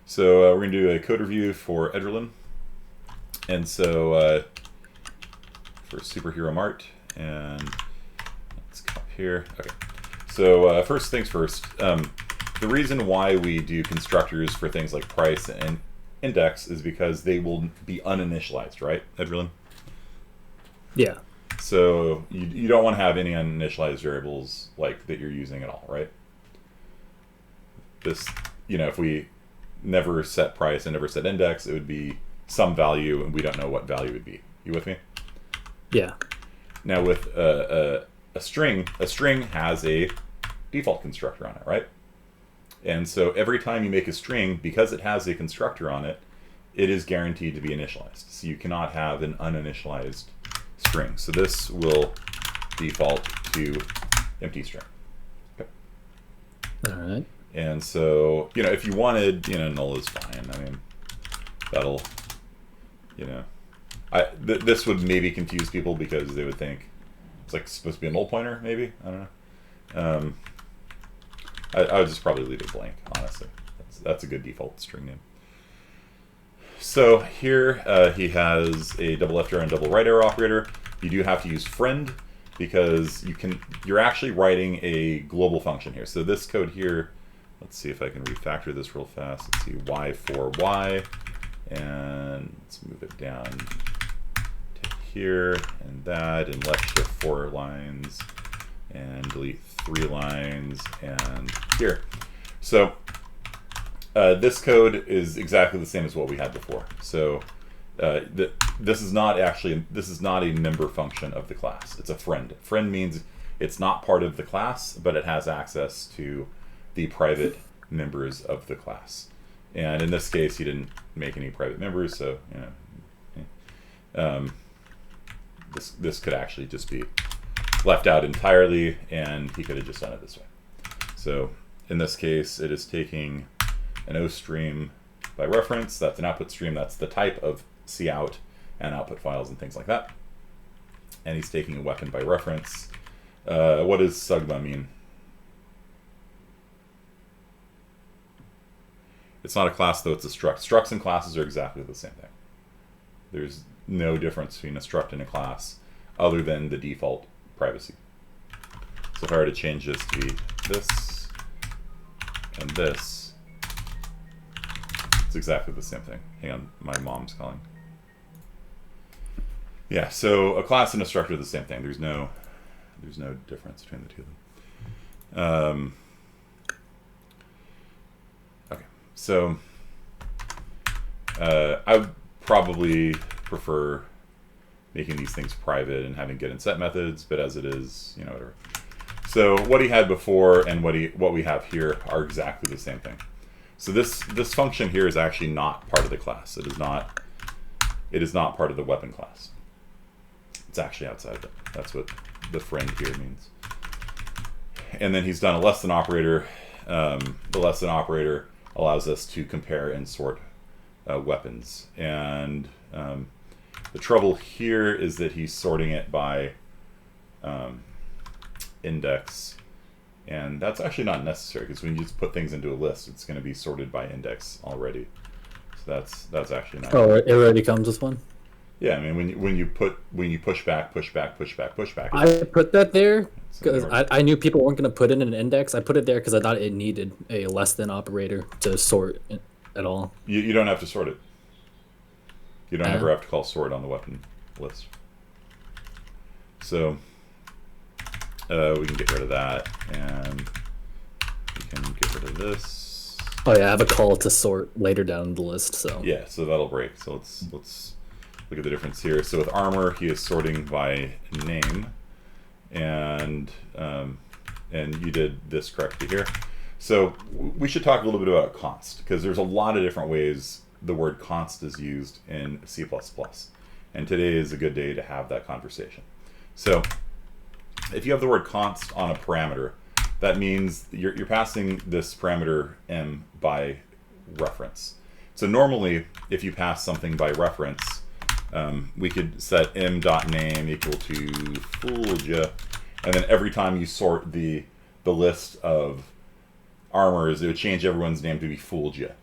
So we're going to do a code review for Edgerlin. And so for Superhero Mart, and let's come up here. Okay. So first things first, the reason why we do constructors for things like price and index is because they will be uninitialized, right, Edgerlin? Yeah. So you don't want to have any uninitialized variables like that you're using at all, right? This, if we never set price and never set index, it would be some value, and we don't know what value it would be. You with me? Yeah. Now with a string has a default constructor on it, right? And so every time you make a string, because it has a constructor on it, it is guaranteed to be initialized. So you cannot have an uninitialized string. So this will default to empty string. Okay. All right. And so, if you wanted, null is fine. I mean, that'll, this would maybe confuse people because they would think it's like supposed to be a null pointer, maybe. I don't know. I would just probably leave it blank, honestly. That's a good default string name. So here he has a double left arrow and double right arrow operator. You do have to use friend because you're actually writing a global function here. So this code here, let's see if I can refactor this real fast. Let's see, y for y, and let's move it down to here and that, and left shift 4 lines, and delete 3 lines, and here. So this code is exactly the same as what we had before. So this is not a member function of the class. It's a friend. Friend means it's not part of the class, but it has access to the private members of the class. And in this case, he didn't make any private members, so this could actually just be left out entirely, and he could have just done it this way. So in this case, it is taking an O stream by reference. That's an output stream. That's the type of cout and output files and things like that. And he's taking a weapon by reference. What does Sugma mean? It's not a class, though. It's a struct. Structs and classes are exactly the same thing. There's no difference between a struct and a class other than the default privacy. So if I were to change this to be this and this, it's exactly the same thing. Hang on, my mom's calling. Yeah, so a class and a struct are the same thing. There's no difference between the two of them. Okay, so I would probably prefer making these things private and having get and set methods, but as it is, whatever. So what he had before and what we have here are exactly the same thing. So this function here is actually not part of the class. It is not part of the weapon class. It's actually outside of it. That's what the friend here means. And then he's done a less than operator. The less than operator allows us to compare and sort weapons. And the trouble here is that he's sorting it by index. And that's actually not necessary, because when you just put things into a list, it's going to be sorted by index already. So that's actually not. Oh, it already comes with one. Yeah, I mean when you push back. I put that there because I knew people weren't going to put in an index. I put it there because I thought it needed a less than operator to sort at all. You don't have to sort it. You don't ever have to call sort on the weapon list. So we can get rid of that, and we can get rid of this. Oh yeah, I have a call to sort later down the list. So yeah, so that'll break. So let's look at the difference here. So with armor, he is sorting by name, and you did this correctly here. So we should talk a little bit about const, because there's a lot of different ways the word const is used in C++, and today is a good day to have that conversation. So if you have the word const on a parameter, that means you're passing this parameter m by reference. So normally, if you pass something by reference, we could set m.name equal to foolja, and then every time you sort the list of armors, it would change everyone's name to be foolja.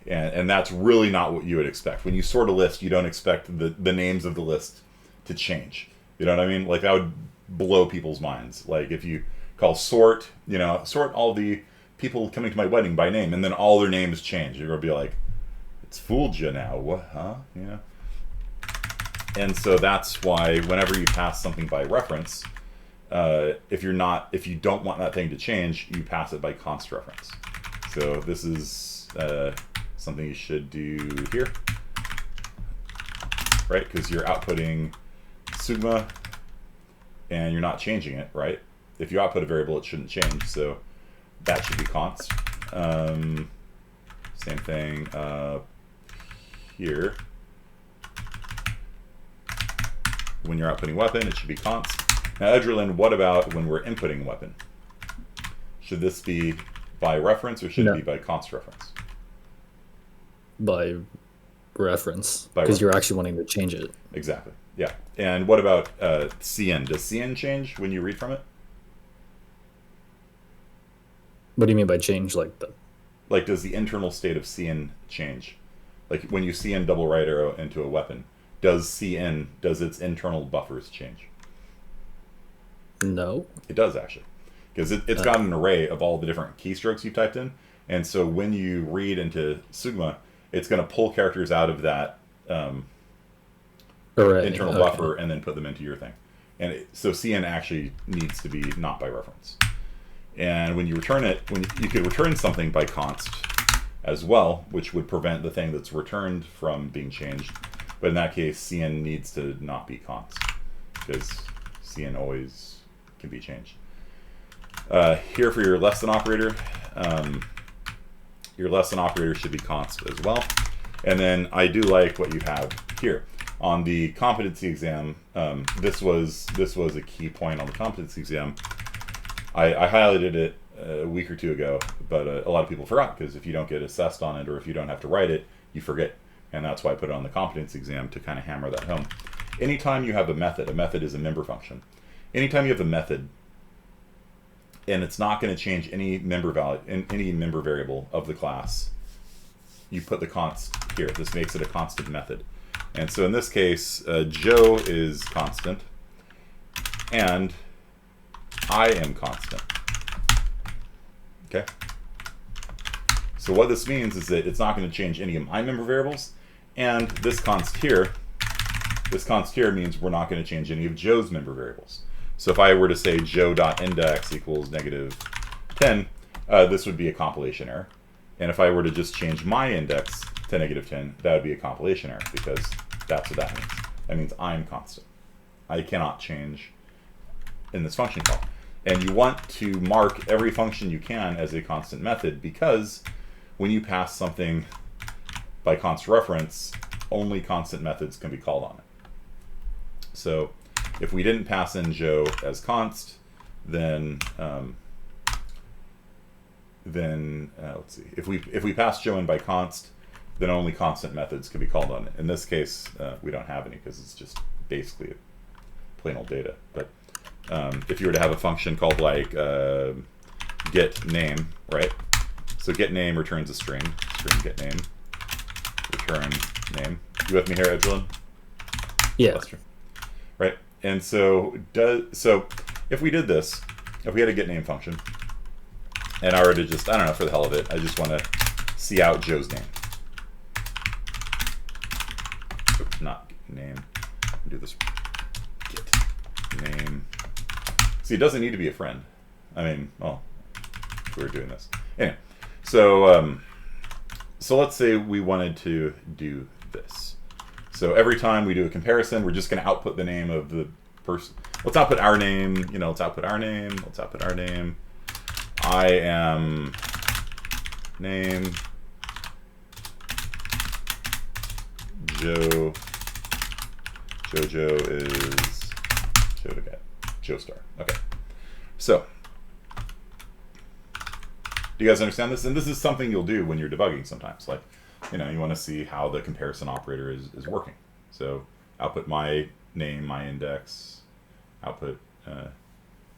And that's really not what you would expect. When you sort a list, you don't expect the names of the list to change. You know what I mean? Like, that would blow people's minds. Like, if you call sort, sort all the people coming to my wedding by name, and then all their names change. You're going to be like, it's fooled you now. What, huh? And so that's why whenever you pass something by reference, if you don't want that thing to change, you pass it by const reference. So this is something you should do here, right? Because you're outputting sigma and you're not changing it, right? If you output a variable, it shouldn't change, so that should be const. Same thing here. When you're outputting weapon, it should be const. Now, Edgerlin, what about when we're inputting weapon? Should this be by reference or should it be by const reference? By reference, because you're actually wanting to change it. Exactly. Yeah. And what about cn? Does cn change when you read from it? What do you mean by change? Like, does the internal state of cn change? Like, when you cn double right arrow into a weapon, does its internal buffers change? No. It does, actually. Because it's got an array of all the different keystrokes you've typed in. And so when you read into sigma, it's going to pull characters out of that internal buffer and then put them into your thing. And so cn actually needs to be not by reference. And when you return it, you could return something by const as well, which would prevent the thing that's returned from being changed. But in that case, cn needs to not be const, because cn always can be changed. Here for your less than operator, your less than operator should be const as well. And then I do like what you have here. On the competency exam, this was a key point on the competency exam. I highlighted it a week or two ago, but a lot of people forgot, because if you don't get assessed on it or if you don't have to write it, you forget. And that's why I put it on the competency exam, to kind of hammer that home. Anytime you have a method is a member function. Anytime you have a method, and it's not going to change any member variable of the class, you put the const here. This makes it a constant method. And so in this case, Joe is constant, and I am constant. Okay? So what this means is that it's not going to change any of my member variables, and this const here means we're not going to change any of Joe's member variables. So if I were to say joe.index equals -10, this would be a compilation error. And if I were to just change my index to -10, that would be a compilation error, because that's what that means. That means I'm constant. I cannot change in this function call. And you want to mark every function you can as a constant method, because when you pass something by const reference, only constant methods can be called on it. So if we didn't pass in Joe as const, then let's see. If we pass Joe in by const, then only constant methods can be called on it. In this case, we don't have any, because it's just basically plain old data. But if you were to have a function called like get name, right? So get name returns a string get name, return name. You with me here, Edgelin? Yeah. That's true. Right. And so if we did this, if we had a get name function, and I were to just, I don't know, for the hell of it, I just want to see out Joe's name. Oops, not name. Do this. Get name. See, it doesn't need to be a friend. I mean, well, we were doing this. Anyway, so let's say we wanted to do this. So every time we do a comparison, we're just going to output the name of the person. Let's output our name. Let's output our name. Let's output our name. I am name Joe. Jojo is Joe to get Joe star. Okay. So do you guys understand this? And this is something you'll do when you're debugging sometimes. Like, you want to see how the comparison operator is working. So output my name, my index, output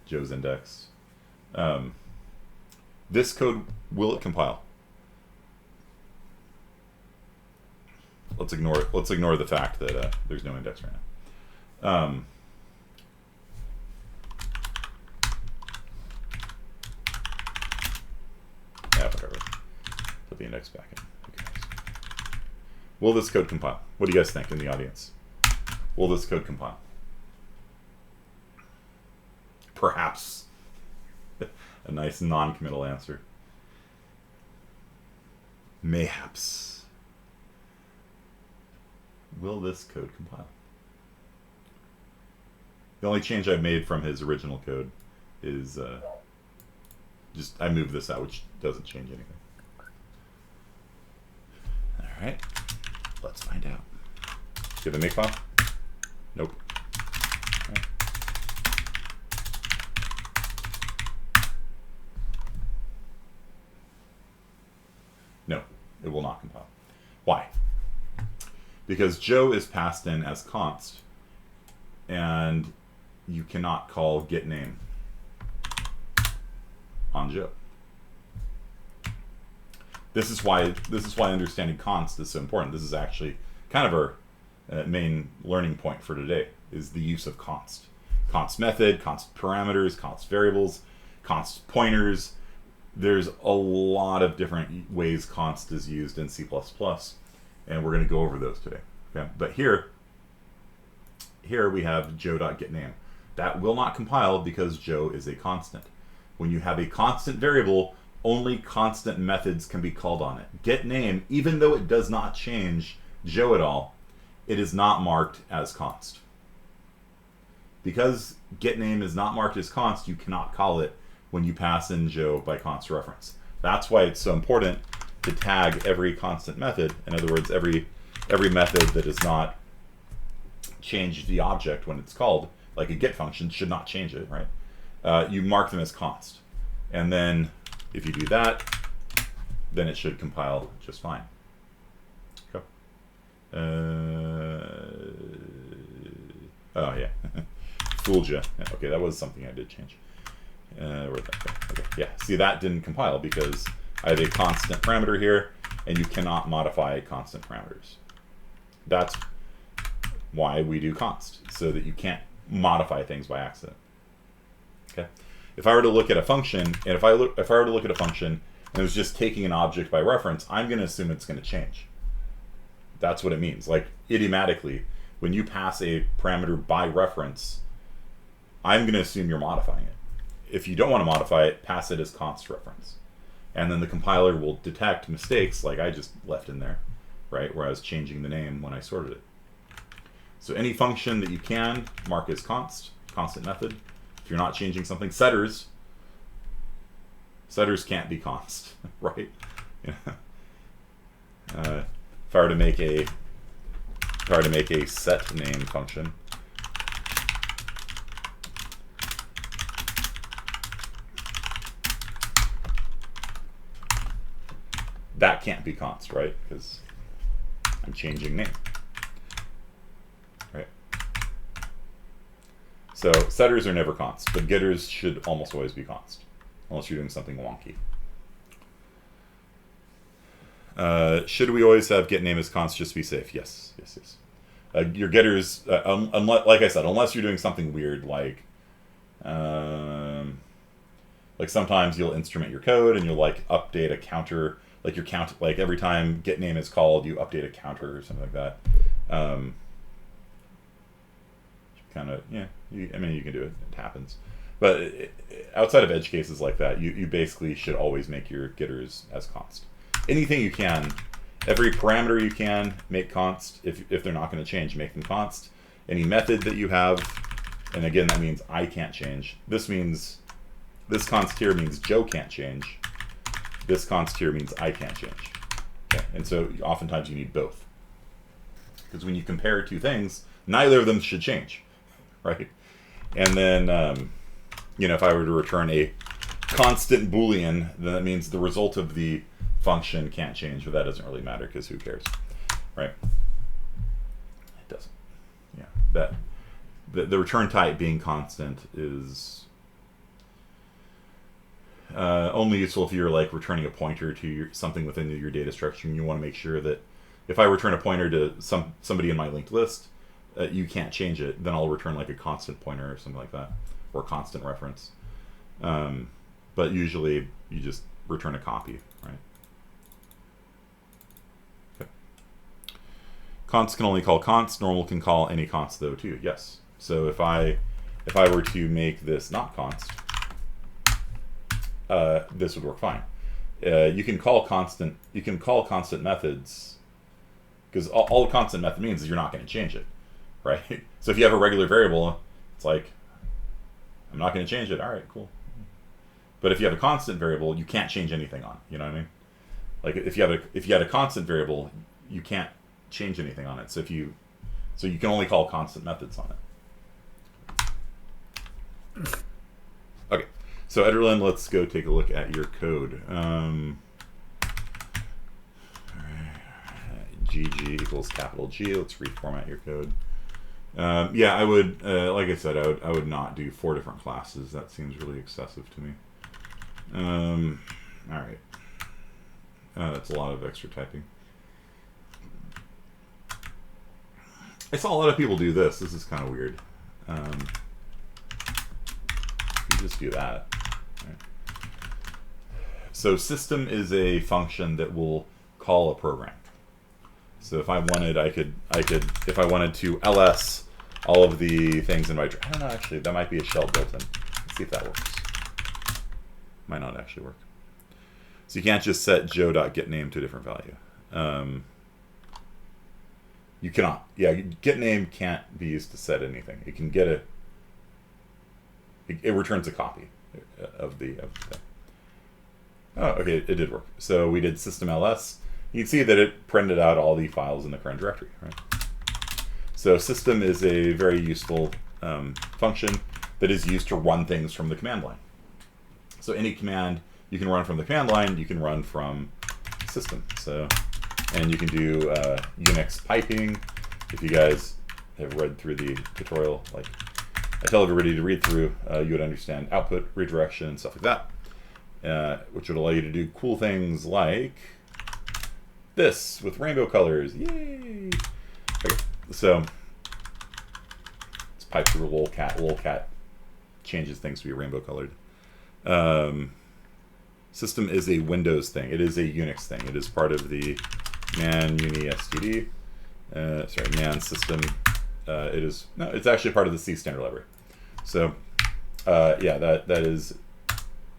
Joe's index. This code, will it compile? let's ignore the fact that there's no index right now. Yeah, whatever. Put the index back in. Okay. Will this code compile? What do you guys think in the audience? Will this code compile? Perhaps. A nice non-committal answer. Mayhaps. Will this code compile? The only change I've made from his original code is just I moved this out, which doesn't change anything. All right, let's find out. Do you have a make file? Nope. Okay. No, it will not compile. Why? Because Joe is passed in as const, and you cannot call getName on Joe. This is why understanding const is so important. This is actually kind of our main learning point for today, is the use of const. Const method, const parameters, const variables, const pointers. There's a lot of different ways const is used in C++, and we're going to go over those today. Okay? But here we have Joe.getName. That will not compile because Joe is a constant. When you have a constant variable, only constant methods can be called on it. GetName, even though it does not change Joe at all, it is not marked as const. Because GetName is not marked as const, you cannot call it when you pass in Joe by const reference. That's why it's so important to tag every constant method. In other words, every method that does not change the object when it's called, like a get function should not change it, right? You mark them as const. And then if you do that, then it should compile just fine. Okay. Oh yeah, fooled you. Okay, that was something I did change. Where'd that go? Okay, yeah. See, that didn't compile because I have a constant parameter here, and you cannot modify constant parameters. That's why we do const, so that you can't modify things by accident. Okay. If I were to look at a function, and if I were to look at a function and it was just taking an object by reference, I'm going to assume it's going to change. That's what it means. Like idiomatically, when you pass a parameter by reference, I'm going to assume you're modifying it. If you don't want to modify it, pass it as const reference. And then the compiler will detect mistakes like I just left in there, right, where I was changing the name when I sorted it. So any function that you can mark as constant method. If you're not changing something, setters can't be const, right? Yeah. If I were to make a set name function, that can't be const, right? Because I'm changing name, right? So setters are never const, but getters should almost always be const, unless you're doing something wonky. Should we always have getName as const just to be safe? Yes, yes, yes. Your getters, like I said, unless you're doing something weird, like sometimes you'll instrument your code and you'll like update a counter, like your count, like every time getName is called, you update a counter or something like that. Kind of, yeah. I mean, you can do it. It happens. But outside of edge cases like that, you basically should always make your getters as const. Anything you can, every parameter you can, make const. If they're not going to change, make them const. Any method that you have, and again, that means I can't change. This means, this const here means Joe can't change. This const here means I can't change. Okay, and so oftentimes you need both. Because when you compare two things, neither of them should change, right? And then, you know, if I were to return a constant Boolean, then that means the result of the function can't change, but that doesn't really matter because who cares, right? It doesn't. Yeah, the return type being constant is only useful if you're like returning a pointer to something within your data structure, and you want to make sure that if I return a pointer to somebody in my linked list, you can't change it. Then I'll return like a constant pointer or something like that, or constant reference. But usually you just return a copy, right? Okay. Const can only call const. Normal can call any const though too. Yes. So if I were to make this not const, this would work fine. You can call constant methods, because all a constant method means is you're not going to change it, right? So if you have a regular variable, it's like, I'm not going to change it. All right, cool. But if you have a constant variable, you can't change anything on. You know what I mean? Like if you had a constant variable, you can't change anything on it. So you can only call constant methods on it. Okay. So Ederlin, let's go take a look at your code. GG equals capital G. Let's reformat your code. Yeah, I would, like I said, I would not do 4 different classes. That seems really excessive to me. All right. That's a lot of extra typing. I saw a lot of people do this. This is kind of weird. You just do that. Right. So system is a function that will call a program. So if I wanted, I could if I wanted to ls all of the things in my, I don't know, actually that might be a shell built in. Let's see if that works. Might not actually work. So you can't just set joe.getName to a different value. You cannot. Yeah, getName can't be used to set anything. It can get it returns a copy of the thing. Oh, okay, it did work. So we did system ls. You can see that it printed out all the files in the current directory, right? So system is a very useful function that is used to run things from the command line. So any command you can run from the command line, you can run from system. So, and you can do Unix piping. If you guys have read through the tutorial, like I tell everybody to read through, you would understand output, redirection, and stuff like that, which would allow you to do cool things like this with rainbow colors. Yay! Okay, so let's pipe through a lolcat. Lolcat changes things to be rainbow colored. System is a Windows thing. It is a Unix thing. It is part of the man uni std. Man system. It's actually part of the C standard library. So yeah, that is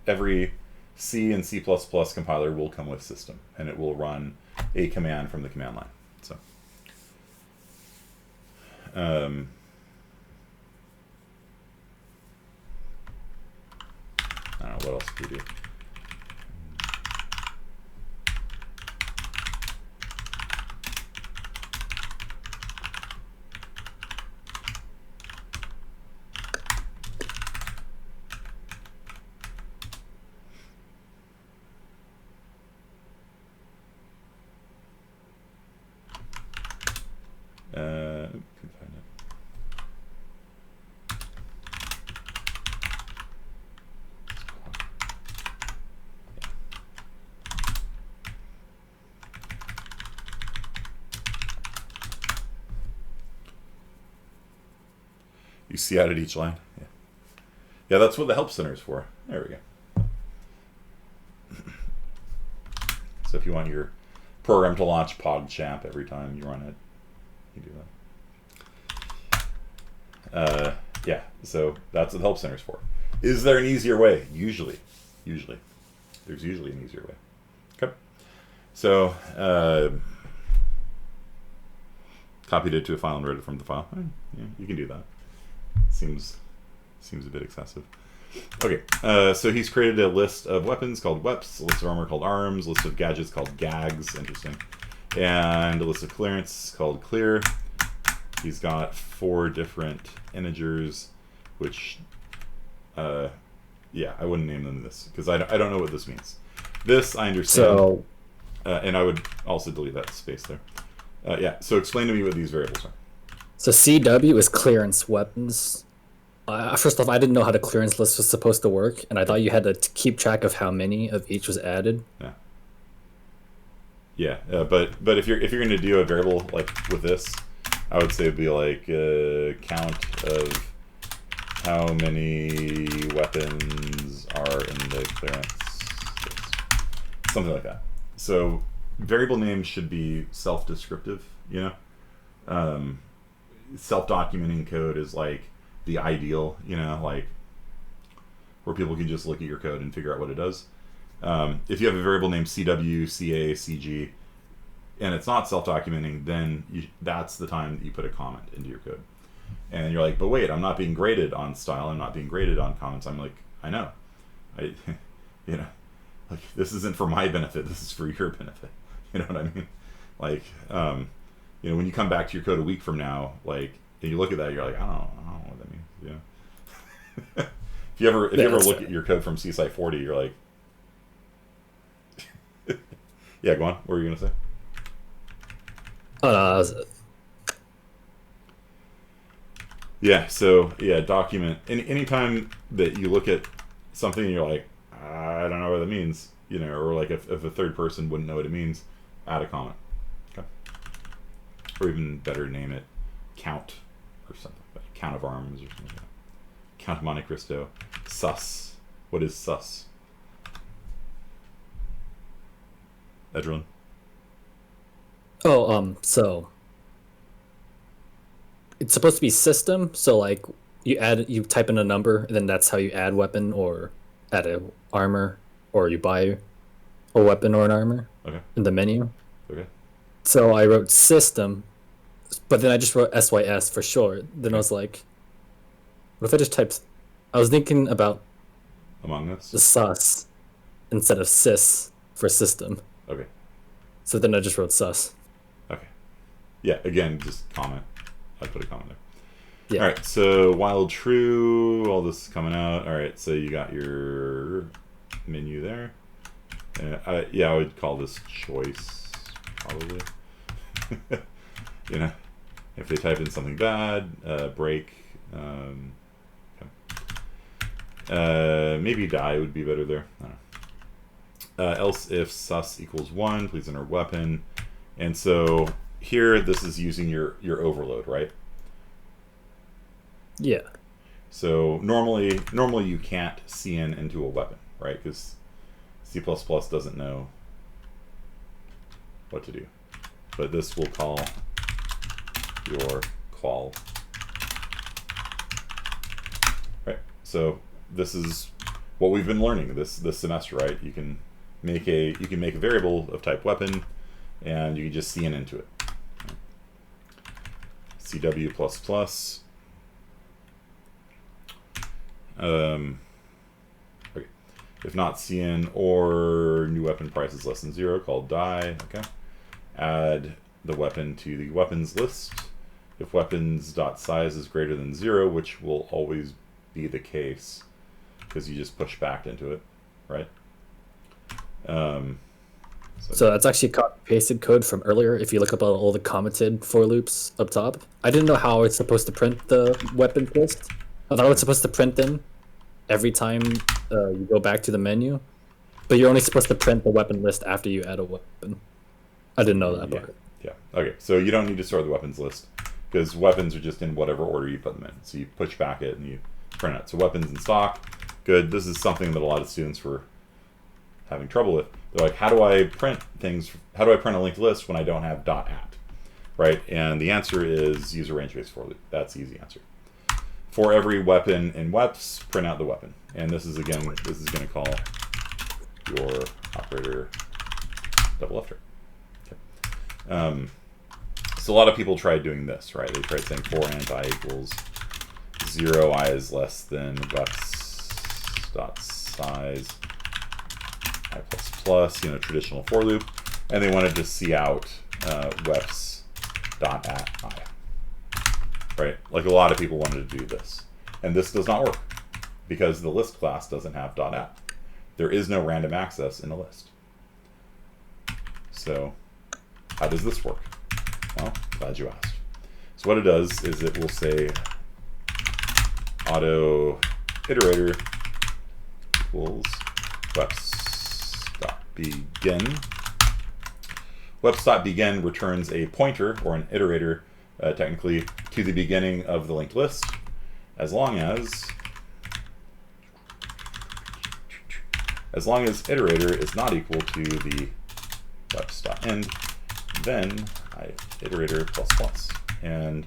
every C and C++ compiler will come with system, and it will run a command from the command line. So I don't know what else do you do. Can find it. You see out at each line? Yeah. Yeah, that's what the help center is for. There we go. So if you want your program to launch PogChamp every time you run it, you do that. Yeah, so that's what the help center is for. Is there an easier way? Usually. There's usually an easier way. Okay. So, copied it to a file and read it from the file. Yeah, you can do that. Seems a bit excessive. Okay, so he's created a list of weapons called weps, a list of armor called arms, a list of gadgets called gags, interesting, and a list of clearance called clear. He's got 4 different integers, which, yeah, I wouldn't name them this, because I don't know what this means. This, I understand, So, and I would also delete that space there. Yeah, so explain to me what these variables are. so CW is clearance weapons. First off, I didn't know how the clearance list was supposed to work, and I thought you had to keep track of how many of each was added. Yeah. Yeah, but if you're going to do a variable like with this, I would say it'd be like count of how many weapons are in the clearance list. Something like that. So variable names should be self-descriptive, you know? Self-documenting code is like the ideal, you know, like where people can just look at your code and figure out what it does. If you have a variable named CW, CA, CG, and it's not self-documenting, then that's the time that you put a comment into your code. And you're like, but wait, I'm not being graded on style. I'm not being graded on comments. I'm like, I know. You know, like this isn't for my benefit. This is for your benefit. You know what I mean? Like, you know, when you come back to your code a week from now, like, and you look at that, you're like, I don't know what that means. You know? if you ever look at your code from CSI 40, you're like, yeah, go on. What were you gonna say? Oh no, that was it. Yeah, so yeah, document. Anytime that you look at something and you're like, I don't know what that means, you know, or like if a third person wouldn't know what it means, add a comment. Okay. Or even better, name it count or something. Like count of arms or something like that. Count of Monte Cristo. Sus. What is sus? Edrin? Oh, so it's supposed to be system. So like you type in a number, and then that's how you add weapon or add a armor, or you buy a weapon or an armor. Okay. In the menu. Okay. So I wrote system, but then I just wrote SYS for short. Then I was like, what if I just typed? I was thinking about Among Us. the sus instead of sys for system. Okay. So then I just wrote sus. Okay. Yeah, again, just comment. I put a comment there. Yeah. All right, so while true, all this is coming out. All right, so you got your menu there. Yeah, I would call this choice, probably. You know, if they type in something bad, break. Okay. Maybe die would be better there. I don't know. Else if sus equals 1, please enter weapon. And so here, this is using your overload, right? Yeah. So normally you can't cin into a weapon, right? Because C++ doesn't know what to do. But this will call your qual. Right. So this is what we've been learning this semester, right? You can make a variable of type weapon, and you can just cin into it. CW++. Okay. If not cin or new weapon price is less than 0, called die. Okay. Add the weapon to the weapons list. If weapons.size is greater than 0, which will always be the case because you just push back into it, right? So that's actually pasted code from earlier. If you look up all the commented for loops up top, I didn't know how it's supposed to print the weapons list. I thought it was supposed to print them every time you go back to the menu, but you're only supposed to print the weapon list after you add a weapon. I didn't know that part. Yeah. Okay. So you don't need to store the weapons list because weapons are just in whatever order you put them in. So you push back it and you print it. So weapons in stock, good. This is something that a lot of students were having trouble with. They're like, how do I print things? How do I print a linked list when I don't have .at, right? And the answer is use a range-based for loop. That's the easy answer. For every weapon in weps, print out the weapon. And this is going to call your operator double left. Okay. So a lot of people tried doing this, right? They tried saying for int I equals 0, I is less than weps dot size I plus plus, you know, traditional for loop, and they wanted to see out weps dot at I, right? Like a lot of people wanted to do this, and this does not work because the list class doesn't have dot at. There is no random access in a list. So how does this work? Well, glad you asked. So what it does is it will say auto iterator equals weps dot begin webs.begin returns a pointer, or an iterator, technically, to the beginning of the linked list, as long as iterator is not equal to the webs.end, then iterator plus plus. And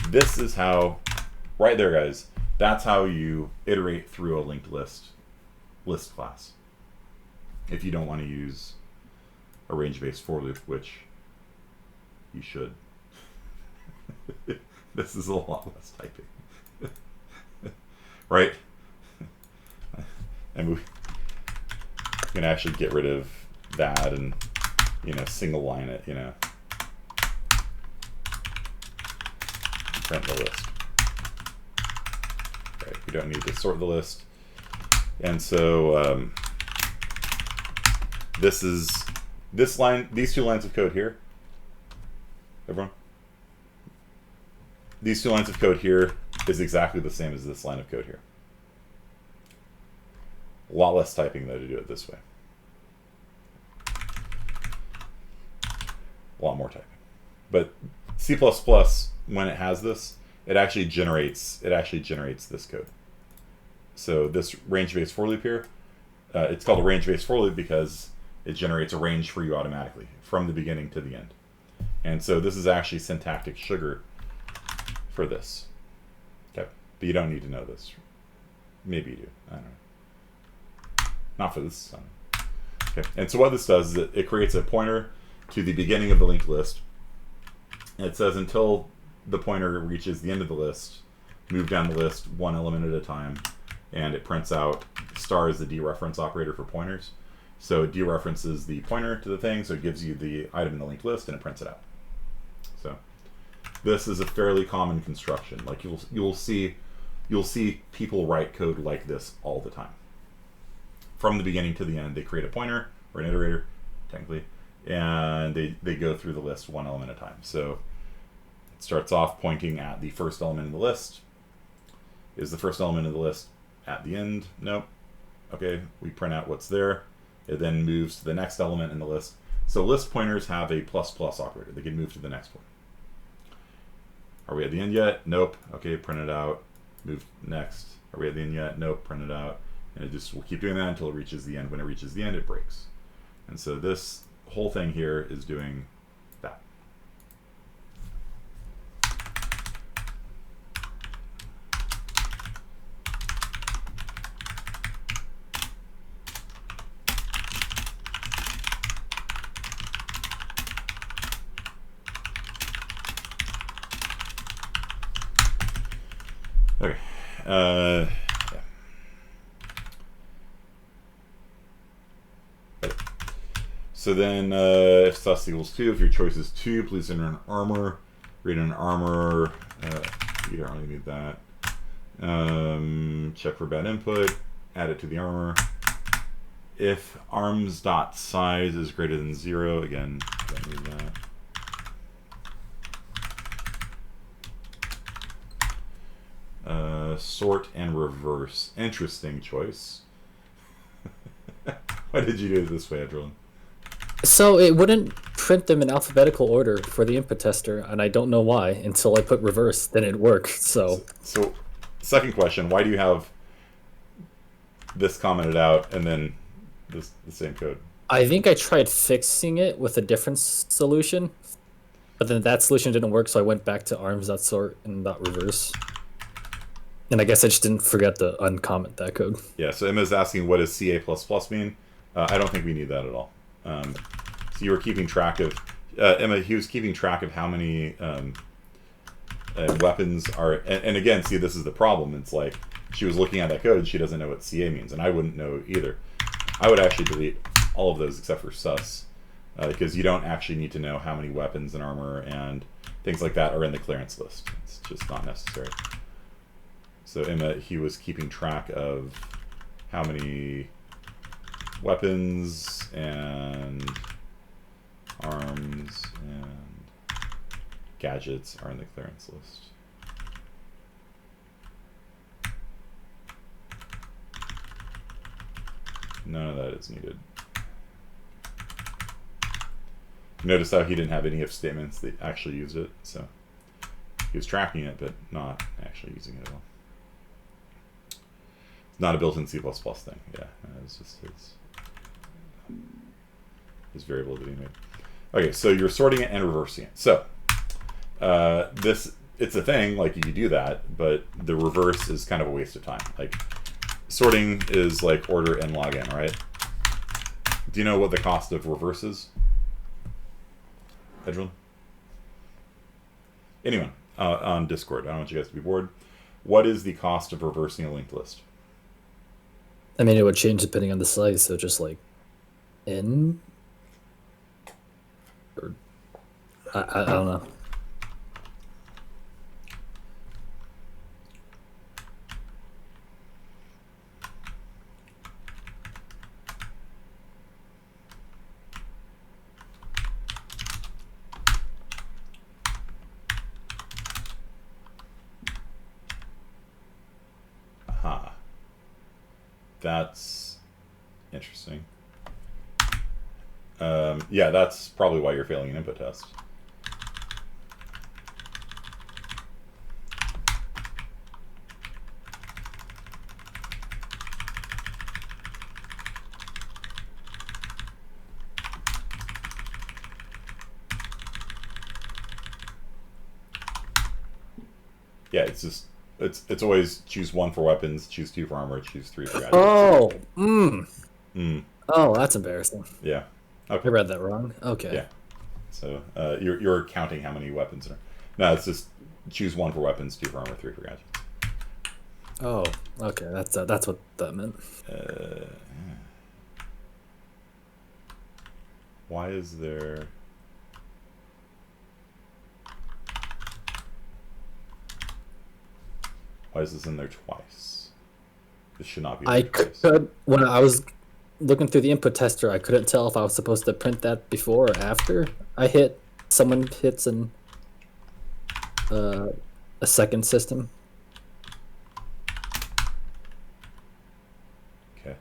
this is how, right there, guys, that's how you iterate through a linked list class. If you don't want to use a range-based for loop, which you should. This is a lot less typing. Right? And we can actually get rid of that and, single line it, print the list. Right, we don't need to sort the list. And so these two lines of code here, everyone, these two lines of code here is exactly the same as this line of code here. A lot less typing, though, to do it this way. A lot more typing. But C++, when it has this, it actually generates this code. So this range-based for loop here, it's called a range-based for loop because it generates a range for you automatically from the beginning to the end. And so this is actually syntactic sugar for this. Okay, but you don't need to know this. Maybe you do. I don't know. Not for this. Okay, and so what this does is it creates a pointer to the beginning of the linked list. And it says until the pointer reaches the end of the list, move down the list one element at a time, and it prints out star is the dereference operator for pointers. So it dereferences the pointer to the thing, so it gives you the item in the linked list and it prints it out. So this is a fairly common construction. Like you'll see people write code like this all the time. From the beginning to the end, they create a pointer or an iterator, technically, and they go through the list one element at a time. So it starts off pointing at the first element in the list. Is the first element of the list at the end? Nope. Okay, we print out what's there. It then moves to the next element in the list. So list pointers have a plus plus operator. They can move to the next one. Are we at the end yet? Nope. Okay, print it out. Move next. Are we at the end yet? Nope. Print it out. And it just will keep doing that until it reaches the end. When it reaches the end, it breaks. And so this whole thing here is doing that. Okay. Yeah. So then, if sus equals 2, if your choice is 2, please enter an armor. Read an armor. You don't really need that. Check for bad input. Add it to the armor. If arms.size is greater than 0, again, don't need that. Sort and reverse. Interesting choice. Why did you do it this way, Adrian? So it wouldn't print them in alphabetical order for the input tester, and I don't know why until I put reverse. Then it worked. So second question: why do you have this commented out and then the same code? I think I tried fixing it with a different solution, but then that solution didn't work. So I went back to arms.sort and .reverse. And I guess I just didn't forget to uncomment that code. Yeah. So Emma's asking, what does CA++ mean? I don't think we need that at all. So you were keeping track of, Emma, he was keeping track of how many weapons are, and again, see, this is the problem. It's like, she was looking at that code, she doesn't know what CA means, and I wouldn't know either. I would actually delete all of those except for sus, because you don't actually need to know how many weapons and armor and things like that are in the clearance list. It's just not necessary. So Emma, he was keeping track of how many weapons and arms and gadgets are in the clearance list. None of that is needed. Notice how he didn't have any if statements that actually used it, so he was tracking it, but not actually using it at all. It's not a built-in C++ thing. Yeah, it's just his variable that he made. Okay, so you're sorting it and reversing it. So it's a thing, like you can do that, but the reverse is kind of a waste of time. Like sorting is like order n log n, right? Do you know what the cost of reverse is? Edwin? Anyone on Discord? I don't want you guys to be bored. What is the cost of reversing a linked list? I mean, it would change depending on the size, so just like n? Or, I don't know. Aha. That's interesting. Yeah, that's probably why you're failing an input test. Yeah, it's just it's always choose 1 for weapons, choose 2 for armor, choose 3 for gadgets. Oh, that's embarrassing. Yeah. Okay. I read that wrong. Okay. Yeah. So you're counting how many weapons are. No, it's just choose 1 for weapons, 2 for armor, 3 for gadgets. Oh, okay. That's what that meant. Why is there? Why is this in there twice? This should not be. I could, when I was looking through the input tester, I couldn't tell if I was supposed to print that before or after someone hits a second system. Okay.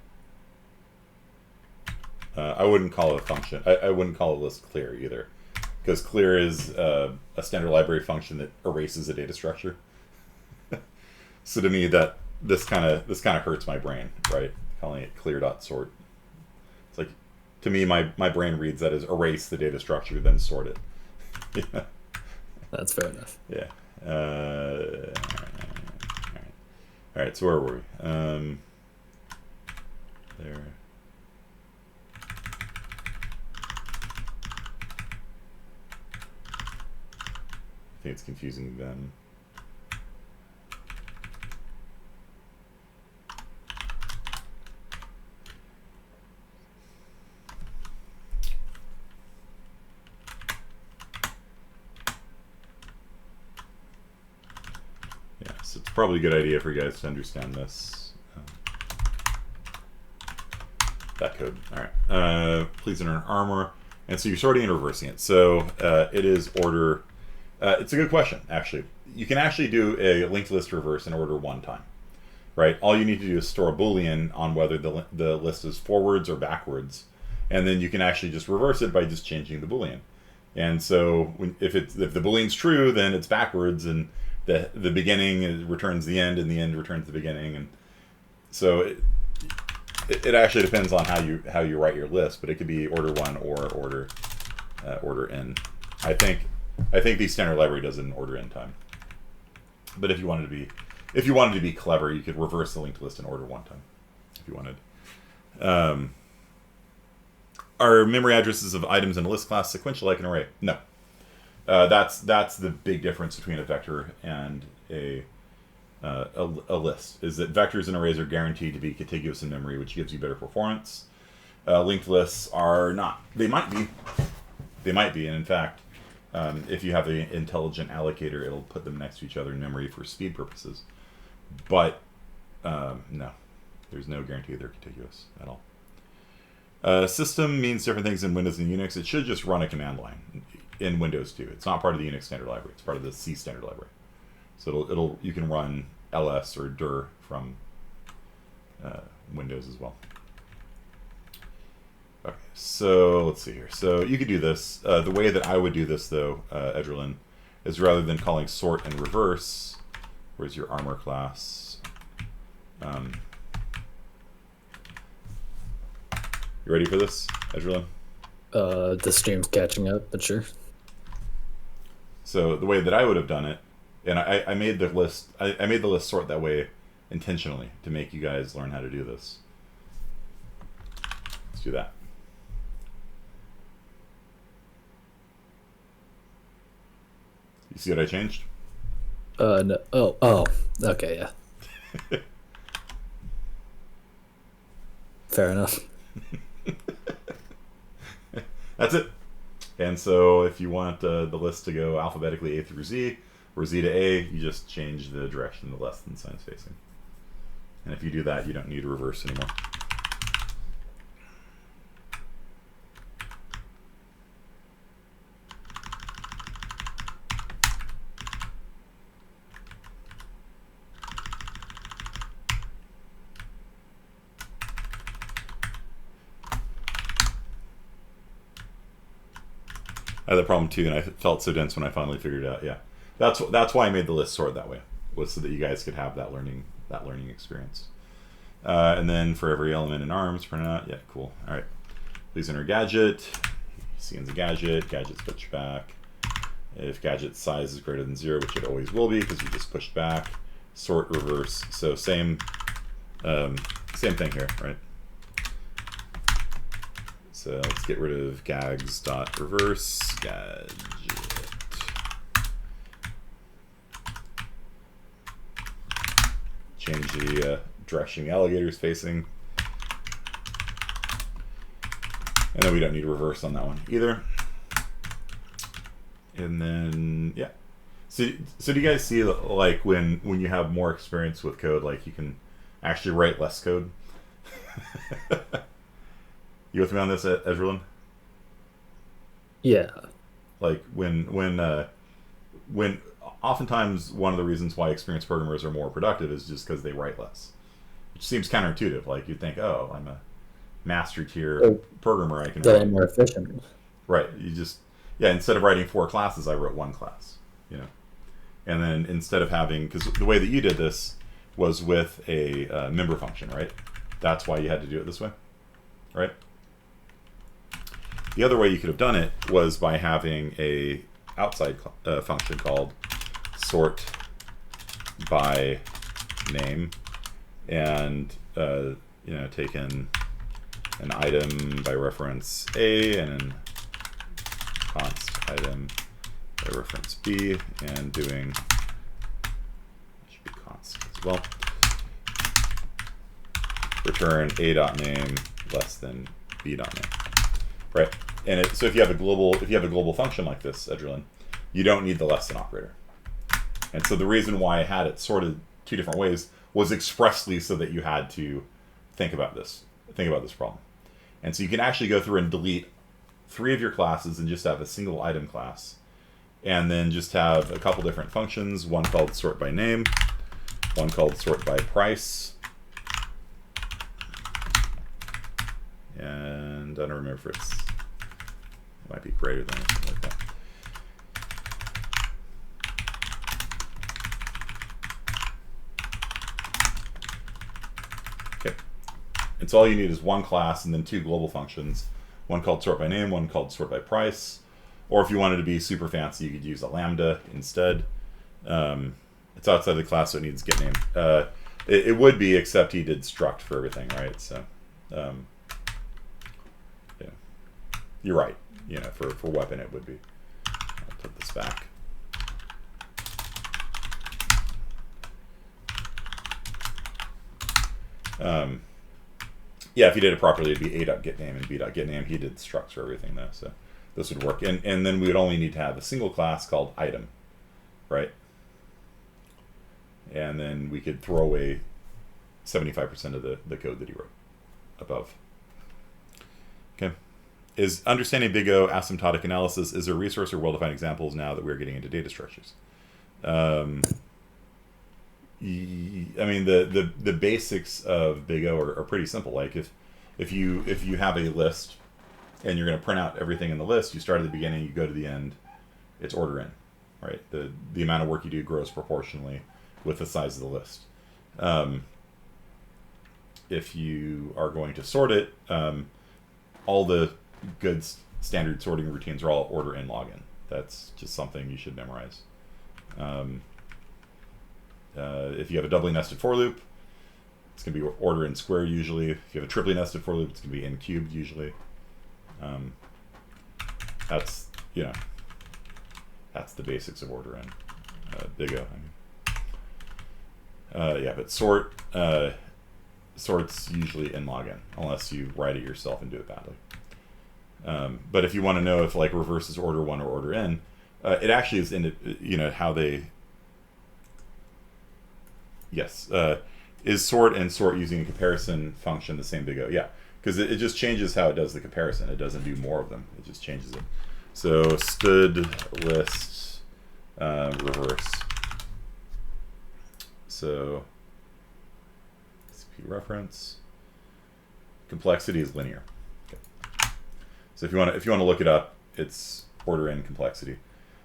I wouldn't call it a function. I wouldn't call a list clear either, because clear is a standard library function that erases a data structure. So to me, that this kind of hurts my brain, right? Calling it clear.sort. It's like, to me, my brain reads that as erase the data structure, then sort it. Yeah. That's fair enough. Yeah. All right. So where were we? There. I think it's confusing them. So it's probably a good idea for you guys to understand this. That code. All right. Please enter armor. And so you're sorting and reversing it. So it is order. It's a good question, actually. You can actually do a linked list reverse in order 1 time, right? All you need to do is store a Boolean on whether the list is forwards or backwards, and then you can actually just reverse it by just changing the Boolean. And so if the Boolean's true, then it's backwards, and the beginning returns the end, and the end returns the beginning, and so it actually depends on how you write your list, but it could be order 1 or order n. I think the standard library does it in order n time. But if you wanted to be clever, you could reverse the linked list in order 1 time, if you wanted. Are memory addresses of items in a list class sequential like an array? No. That's the big difference between a vector and a list, is that vectors and arrays are guaranteed to be contiguous in memory, which gives you better performance. Linked lists are not. They might be, and in fact, if you have an intelligent allocator, it'll put them next to each other in memory for speed purposes. But no, there's no guarantee they're contiguous at all. System means different things in Windows and Unix. It should just run a command line in Windows too. It's not part of the Unix standard library. It's part of the C standard library. So you can run ls or dir from Windows as well. Okay, so let's see here. So you could do this. The way that I would do this, though, Edgerlin, is rather than calling sort and reverse, where's your armor class? You ready for this, Edgerlin? The stream's catching up, but sure. So the way that I would have done it, and I made the list. I made the list sort that way intentionally to make you guys learn how to do this. Let's do that. You see what I changed? No. Oh. Okay, yeah. Fair enough. That's it. And so if you want the list to go alphabetically A through Z, or Z to A, you just change the direction the less than sign's facing. And if you do that, you don't need to reverse anymore. I had that problem too, and I felt so dense when I finally figured it out. Yeah, that's why I made the list sort that way, was so that you guys could have that learning experience. And then for every element in arms, print out. Yeah, cool. All right. Please enter gadget. Scene's a gadget. Gadget's pushed back. If gadget size is greater than 0, which it always will be because we just pushed back. Sort reverse. So same thing here, right? So let's get rid of gags.reverse gadget. Change the direction the alligator is facing. And then we don't need reverse on that one either. And then, yeah. So do you guys see, like, when you have more experience with code, like, you can actually write less code? You with me on this, Ezralyn? Yeah. Like when oftentimes one of the reasons why experienced programmers are more productive is just because they write less, which seems counterintuitive. Like you'd think, oh, I'm a master tier programmer, I can They're more efficient. Right. Instead of writing 4 classes, I wrote 1 class. And then instead of having, because the way that you did this was with a member function, right? That's why you had to do it this way, right? The other way you could have done it was by having a outside function called sort by name, and taken an item by reference A and an const item by reference B, and doing, should be const as well, return a.name less than b.name. Right, and so if you have a global function like this, Edgerlin, you don't need the less than operator. And so the reason why I had it sorted 2 different ways was expressly so that you had to think about this problem. And so you can actually go through and delete 3 of your classes and just have a single item class, and then just have a couple different functions, one called sort by name, one called sort by price, and I don't remember if it might be greater than or something like that. Okay, and so all you need is 1 class and then 2 global functions, one called sort by name, one called sort by price. Or if you wanted to be super fancy, you could use a lambda instead. It's outside the class, so it needs get name. It would be, except he did struct for everything, right? So, yeah, you're right. For weapon, it would be. I'll put this back. Yeah, if you did it properly, it'd be a.getName and b.getName. He did structs for everything, though, so this would work. And then we would only need to have a single class called item, right? And then we could throw away 75% of the code that he wrote above. Okay. Is understanding big O asymptotic analysis, is there a resource or well-defined examples now that we're getting into data structures? I mean, the basics of big O are pretty simple. Like if you have a list and you're going to print out everything in the list. You start at the beginning, you go to the end. It's order in, right? The amount of work you do grows proportionally with the size of the list. If you are going to sort it, all the good standard sorting routines are all order in login. That's just something you should memorize. If you have a doubly nested for loop, it's going to be order in square usually. If you have a triply nested for loop, it's going to be in cubed usually. That's that's the basics of order in. Big O. Yeah, but sort's usually in login unless you write it yourself and do it badly. But if you want to know if like reverse is order one or order in, it actually is in how they. Yes, is sort and sort using a comparison function the same big O? Yeah, because it just changes how it does the comparison. It doesn't do more of them. It just changes it. So stood list reverse. So CP reference complexity is linear. Okay. So if you want to look it up, it's order in complexity.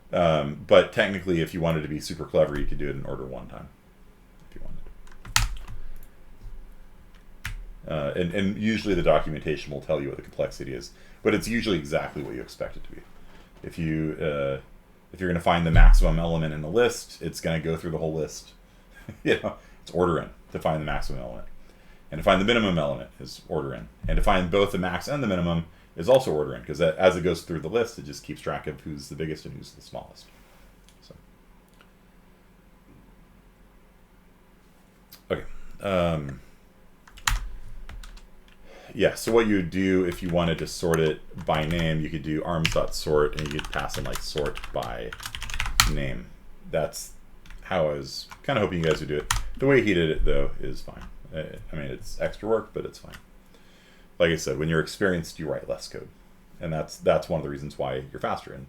But technically, if you wanted to be super clever, you could do it in order one time. If you wanted. And usually the documentation will tell you what the complexity is, but it's usually exactly what you expect it to be. If you're going to find the maximum element in the list, it's going to go through the whole list. It's order in to find the maximum element, and to find the minimum element is order in, and to find both the max and the minimum is also order in, because as it goes through the list, it just keeps track of who's the biggest and who's the smallest. So, okay. Yeah, so what you would do if you wanted to sort it by name, you could do arms.sort, and you could pass in like sort by name. That's how I was kind of hoping you guys would do it. The way he did it, though, is fine. I mean, it's extra work, but it's fine. Like I said, when you're experienced, you write less code. And that's one of the reasons why you're faster. And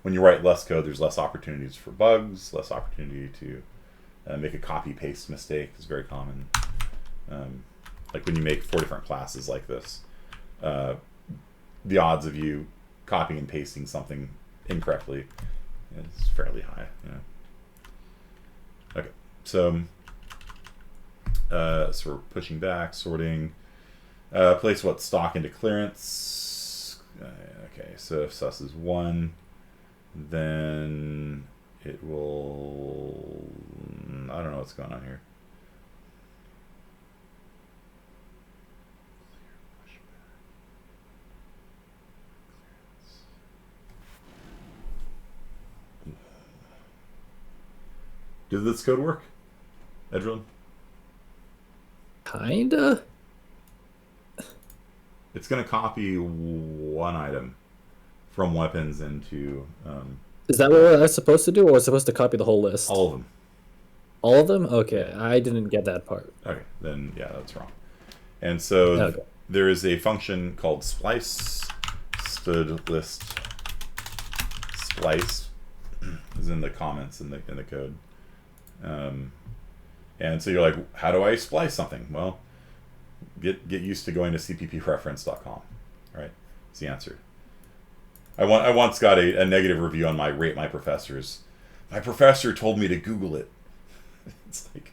when you write less code, there's less opportunities for bugs, less opportunity to make a copy-paste mistake. It's very common. Like when you make 4 different classes like this, the odds of you copying and pasting something incorrectly is fairly high. Okay, so we're pushing back, sorting, place what stock into clearance. Okay, so if sus is 1, then it will. I don't know what's going on here. Does this code work, Edril? Kinda. It's going to copy one item from weapons into... Is that what I was supposed to do, or was I supposed to copy the whole list? all of them. All of them? Okay, I didn't get that part. Okay, then yeah, that's wrong. And so there is a function called splice, stood list splice, is in the comments in the code. And so you're like, how do I splice something? Well, get used to going to cppreference.com, right? That's the answer. I once got a negative review on my rate my professors. My professor told me to Google it. It's like,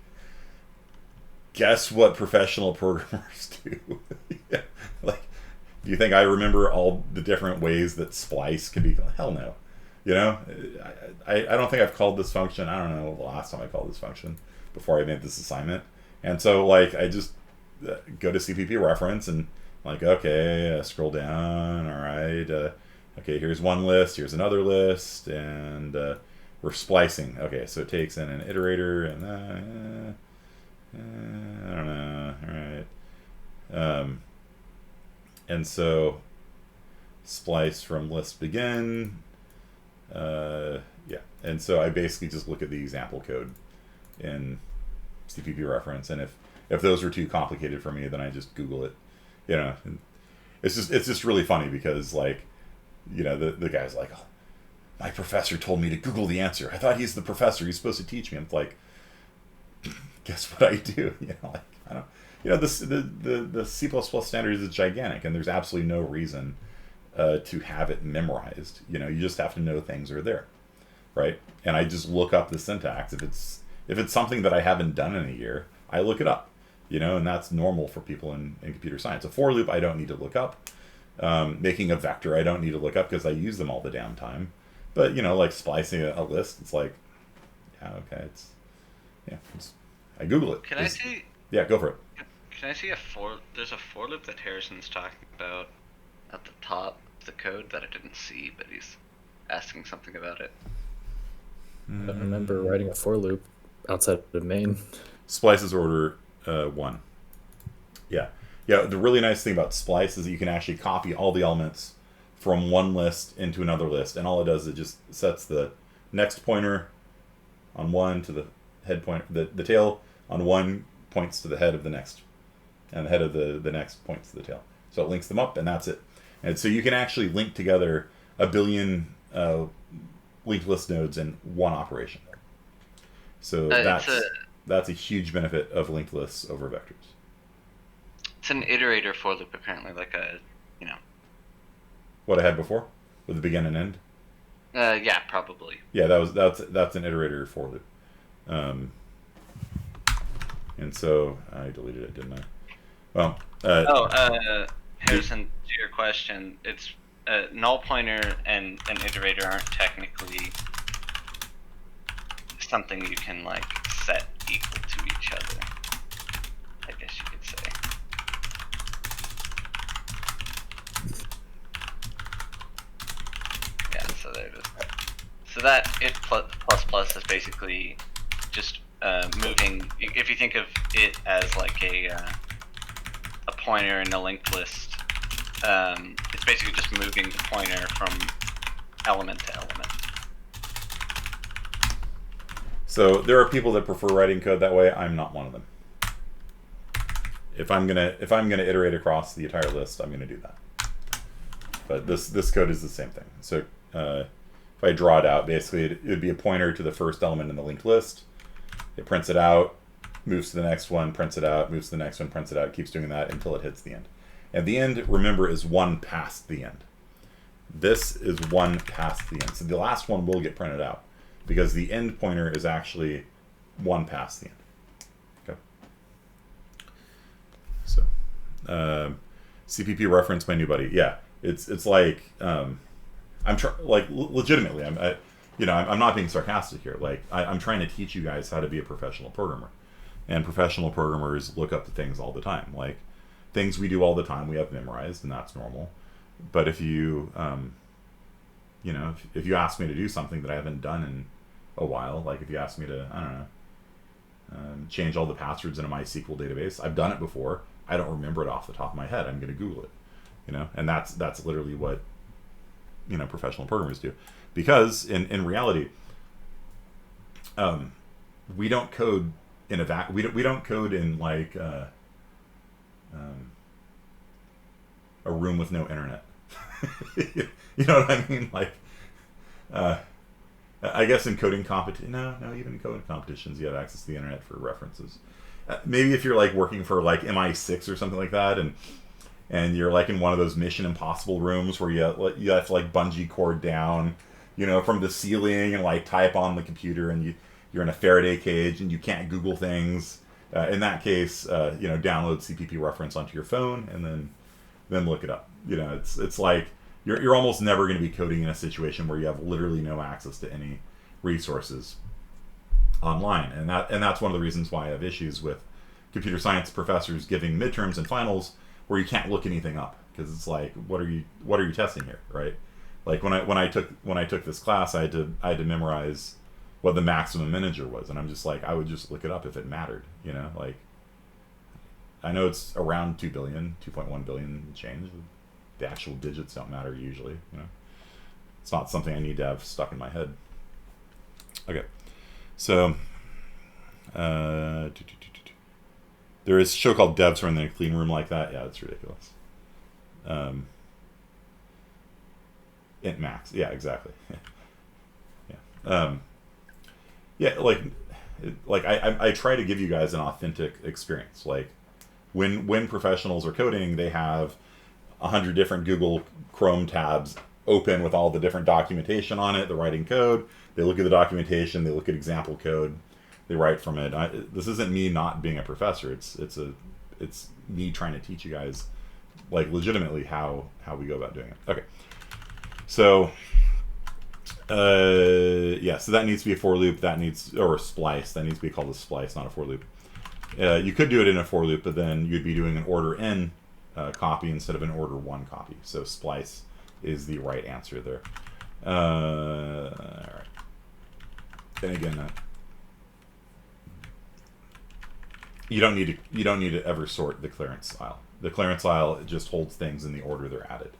guess what professional programmers do? Yeah. Like, do you think I remember all the different ways that splice can be? Hell no. I don't think I've called this function. I don't know the last time I called this function before I made this assignment. And so, like, I just go to CPP reference and, like, okay, scroll down. All right. Okay, here's one list. Here's another list. And we're splicing. Okay, so it takes in an iterator and I don't know. All right. And so splice from list begin. Yeah, and so I basically just look at the example code in CPP reference, and if those were too complicated for me, then I just Google it. And it's just really funny because, like, the guy's like, oh, my professor told me to Google the answer. I thought he's the professor. He's supposed to teach me. I'm like, guess what I do? Like, I don't. The C++ standard is gigantic, and there's absolutely no reason to have it memorized. You know, you just have to know things are there, right? And I just look up the syntax. If it's something that I haven't done in a year, I look it up. You know, and that's normal for people in computer science. A for loop, I don't need to look up. Making a vector, I don't need to look up because I use them all the damn time. But, you know, like splicing a list, it's like, yeah, okay, I Google it. Can I see? Yeah, go for it. Can I see there's a for loop that Harrison's talking about at the top of the code that I didn't see, but he's asking something about it. I don't remember writing a for loop outside of main. Splices order 1. Yeah. Yeah, the really nice thing about splice is that you can actually copy all the elements from one list into another list, and all it does is it just sets the next pointer on one to the head point, the tail on one points to the head of the next, and the head of the next points to the tail. So it links them up, and that's it. And so you can actually link together a billion linked list nodes in one operation. So that's a huge benefit of linked lists over vectors. It's an iterator for loop, apparently, like a, you know. What I had before, with the begin and end. Yeah, probably. Yeah, that's an iterator for loop. And so I deleted it, didn't I? Well. Harrison, to your question, it's null pointer and an iterator aren't technically something you can like set equal to each other, I guess you could say. Yeah, so there it is. So that it plus is basically just moving. If you think of it as like a pointer in a linked list, it's basically just moving the pointer from element to element. So there are people that prefer writing code that way. I'm not one of them. If I'm gonna iterate across the entire list, I'm gonna do that. But this code is the same thing. So if I draw it out, basically it would be a pointer to the first element in the linked list. It prints it out, moves to the next one, prints it out, moves to the next one, prints it out, keeps doing that until it hits the end. And the end, remember, is one past the end. This is one past the end. So the last one will get printed out because the end pointer is actually one past the end. Okay. So CPP reference my new buddy. Yeah, it's like legitimately. I'm not being sarcastic here. Like I'm trying to teach you guys how to be a professional programmer, and professional programmers look up the things all the time. Like things we do all the time, we have memorized, and that's normal. But if you, if you ask me to do something that I haven't done in a while, like if you ask me to, I don't know, change all the passwords in a MySQL database, I've done it before. I don't remember it off the top of my head. I'm going to Google it, and that's literally what professional programmers do, because in reality, we don't code in a we don't code in like a room with no internet. You know what I mean? Like, I guess in coding even in coding competitions, you have access to the internet for references. Maybe if you're like working for like MI6 or something like that, and you're like in one of those Mission Impossible rooms where you have to like bungee cord down, from the ceiling and like type on the computer, and you're in a Faraday cage and you can't Google things. In that case, download CPP reference onto your phone and then look it up. It's like you're almost never going to be coding in a situation where you have literally no access to any resources online, and that's one of the reasons why I have issues with computer science professors giving midterms and finals where you can't look anything up, because it's like, what are you testing here, right? Like when I took this class, I had to memorize what the maximum integer was, and I'm just like, I would just look it up if it mattered, like I know it's around 2 billion, 2.1 billion change. The actual digits don't matter usually, It's not something I need to have stuck in my head. Okay, so there is a show called Devs Run in a Clean Room like that. Yeah, it's ridiculous. Int max. Yeah, exactly. Yeah. I try to give you guys an authentic experience. Like when professionals are coding, they have 100 different Google Chrome tabs open with all the different documentation on it. They're writing code. They look at the documentation. They look at example code. They write from it. This isn't me not being a professor. It's me trying to teach you guys, like, legitimately how we go about doing it. Okay. So, yeah, so that needs to be a for loop. Or a splice. That needs to be called a splice, not a for loop. You could do it in a for loop, but then you'd be doing an order n copy instead of an order 1 copy. So splice is the right answer there. All right. And again, you don't need to ever sort the clearance file. The clearance file just holds things in the order they're added.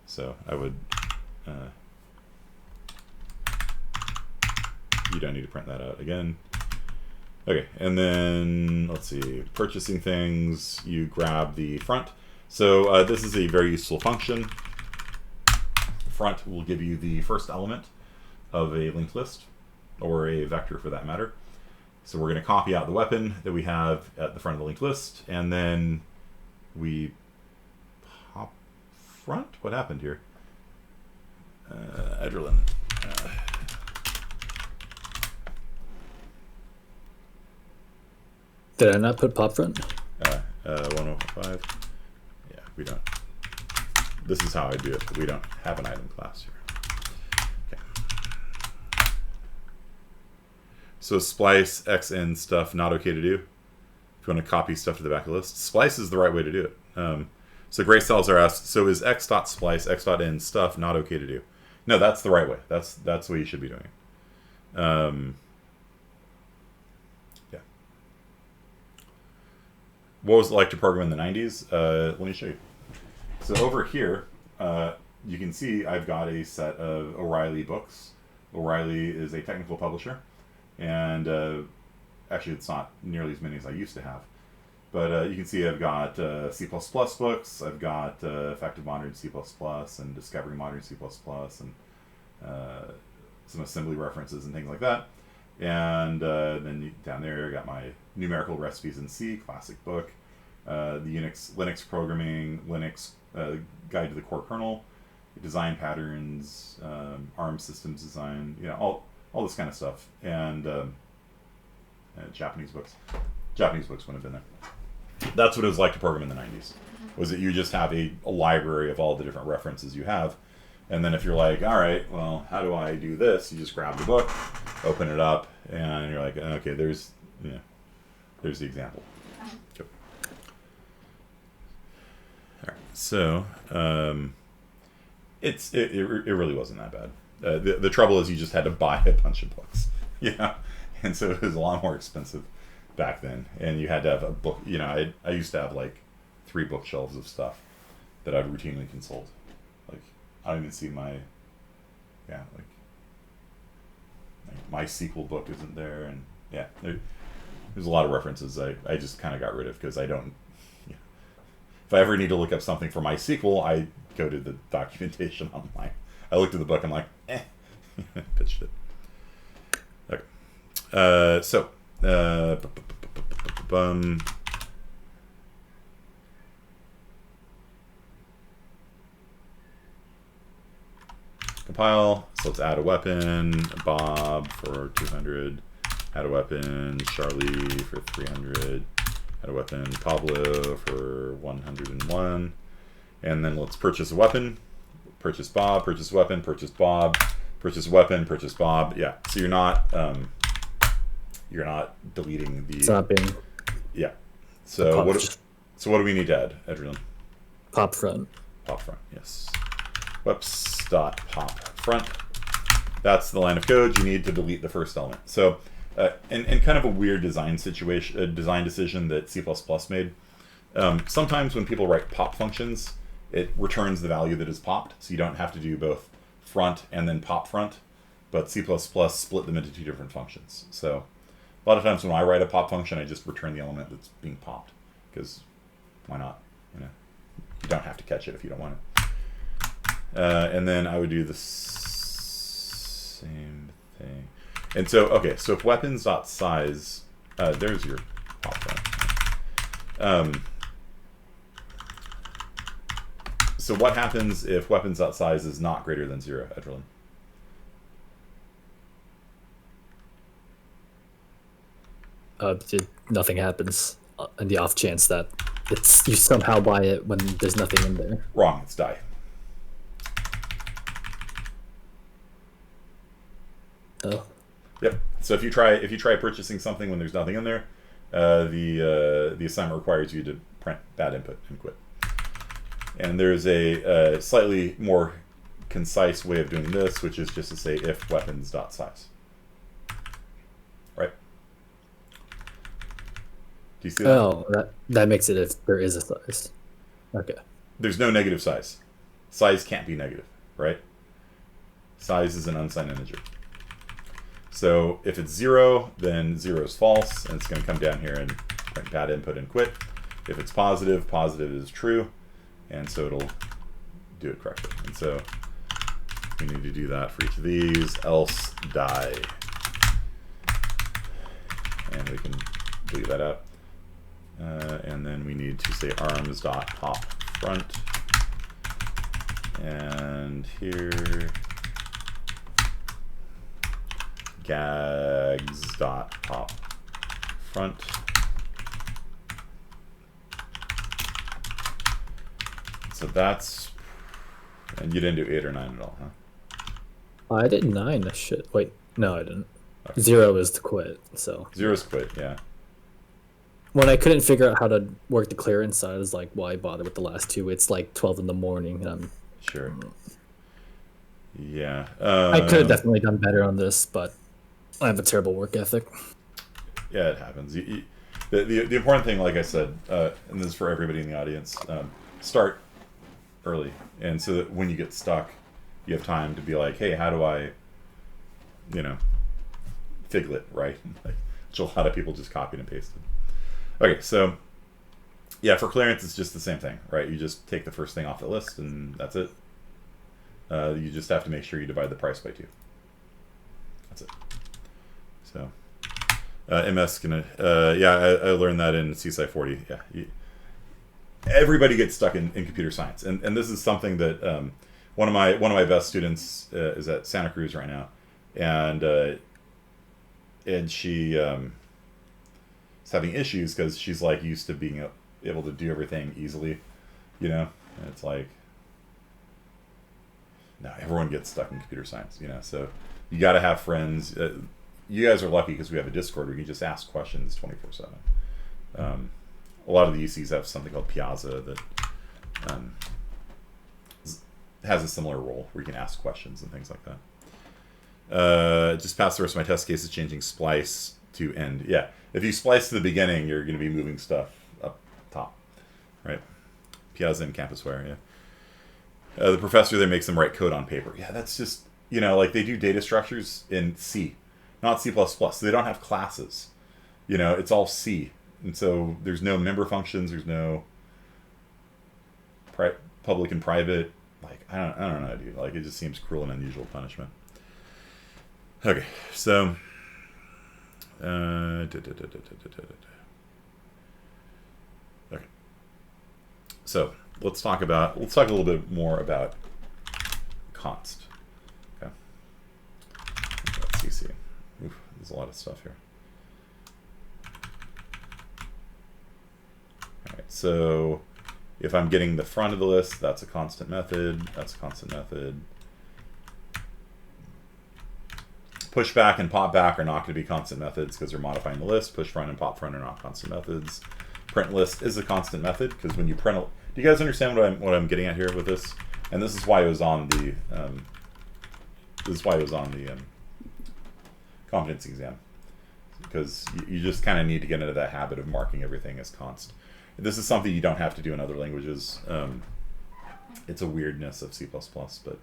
So I would. You don't need to print that out again. Okay, and then let's see, purchasing things. You grab the front. So this is a very useful function. Front will give you the first element of a linked list, or a vector for that matter. So we're going to copy out the weapon that we have at the front of the linked list, and then we pop front. What happened here? Edgerlin. Did I not put pop front? 105. Yeah, we don't. This is how I do it, but we don't have an item class here. Okay. So splice, xn stuff, not okay to do. If you want to copy stuff to the back of the list. Splice is the right way to do it. So Gray Cells are asked, so is x.splice, x.n stuff not okay to do? No, that's the right way. That's the way you should be doing it. Yeah. What was it like to program in the 90s? Let me show you. So over here, you can see I've got a set of O'Reilly books. O'Reilly is a technical publisher. And actually, it's not nearly as many as I used to have. But you can see I've got C++ books. I've got Effective Modern C++ and Discovery Modern C++ and some assembly references and things like that. And then down there, I got my Numerical Recipes in C, classic book. The Linux Programming, Linux Guide to the Core Kernel, Design Patterns, ARM Systems Design, all this kind of stuff. And Japanese books. Japanese books wouldn't have been there. That's what it was like to program in the 90s. Was that you just have a library of all the different references you have. And then if you're like, all right, well, how do I do this? You just grab the book, open it up, and you're like, okay, there's the example. Okay. All right, so it really wasn't that bad. The trouble is you just had to buy a bunch of books, and so it was a lot more expensive back then, and you had to have a book. I used to have like 3 bookshelves of stuff that I'd routinely consult. Like I don't even see my my sequel book isn't there, and there's a lot of references I just kind of got rid of because I don't. If I ever need to look up something for my sequel, I go to the documentation online. I looked at the book, I'm like, pitched it. Okay. So, compile. So let's add a weapon. Bob for 200. Add a weapon. Charlie for 300. Add a weapon. Pablo for 101. And then let's purchase a weapon. Purchase Bob. Purchase weapon. Purchase Bob. Purchase weapon. Purchase Bob. Yeah. So you're not deleting the. It's not being. Yeah. So what do we need to add, Edgerlin? Pop front. Pop front. Yes. Whoops. Dot pop front. That's the line of code you need to delete the first element. So, and kind of a weird design decision that C++ made. Sometimes when people write pop functions, it returns the value that is popped, so you don't have to do both front and then pop front. But C++ split them into 2 different functions. So a lot of times when I write a pop function, I just return the element that's being popped, because why not? You don't have to catch it if you don't want it. And then I would do the same thing. And so, okay, so if weapons.size, there's your pop front. So So what happens if weapons.size is not greater than 0, Edgerlin? Nothing happens in the off chance that you somehow buy it when there's nothing in there. Wrong. It's die. Oh. Yep. So if you try purchasing something when there's nothing in there, the assignment requires you to print bad input and quit. And there's a slightly more concise way of doing this, which is just to say if weapons.size. Right? Do you see that? Oh, that makes it if there is a size. Okay. There's no negative size. Size can't be negative, right? Size is an unsigned integer. So if it's 0, then 0 is false, and it's going to come down here and print bad input and quit. If it's positive, positive is true, and so it'll do it correctly. And so we need to do that for each of these, else die. And we can delete that out. And then we need to say arms.pop front. And here, gags.pop front. So that's, and you didn't do 8 or 9 at all, huh? I did 9. Shit. Wait, no, I didn't. Okay. 0 is to quit. So 0 is quit, yeah. When I couldn't figure out how to work the clearance side, I was like, why bother with the last 2? It's like 12 in the morning. Sure. Yeah. I could have definitely done better on this, but I have a terrible work ethic. Yeah, it happens. The important thing, like I said, and this is for everybody in the audience, start early. And so that when you get stuck, you have time to be like, hey, how do I, Figlet, right? Which a lot of people just copied and pasted. Okay, so yeah, for clearance, it's just the same thing, right? You just take the first thing off the list, and that's it. You just have to make sure you divide the price by 2. That's it. So, MS gonna, I learned that in CSI 40. Yeah, everybody gets stuck in computer science, and this is something that one of my best students is at Santa Cruz right now, and she is having issues because she's like used to being able to do everything easily, and it's like, no, everyone gets stuck in computer science, so you got to have friends. You guys are lucky because we have a Discord where you can just ask questions 24/7. A lot of the UCs have something called Piazza that has a similar role where you can ask questions and things like that. Just pass the rest of my test cases, changing splice to end. Yeah, if you splice to the beginning, you're going to be moving stuff up top, right? Piazza and Campusware, yeah. The professor there makes them write code on paper. Yeah, that's just, like they do data structures in C, not C++. So they don't have classes. It's all C. And so there's no member functions. There's no public and private. Like, I don't know, dude. Like, it just seems cruel and unusual punishment. Okay, so okay. So let's talk a little bit more about Const. Okay. CC. Oof, there's a lot of stuff here. All right, so if I'm getting the front of the list, that's a constant method. That's a constant method. Push back and pop back are not going to be constant methods because they're modifying the list. Push front and pop front are not constant methods. Print list is a constant method because when you print, do you guys understand what I'm getting at here with this? And this is why it was on the competency exam, because you just kind of need to get into that habit of marking everything as const. This is something you don't have to do in other languages. It's a weirdness of C++, but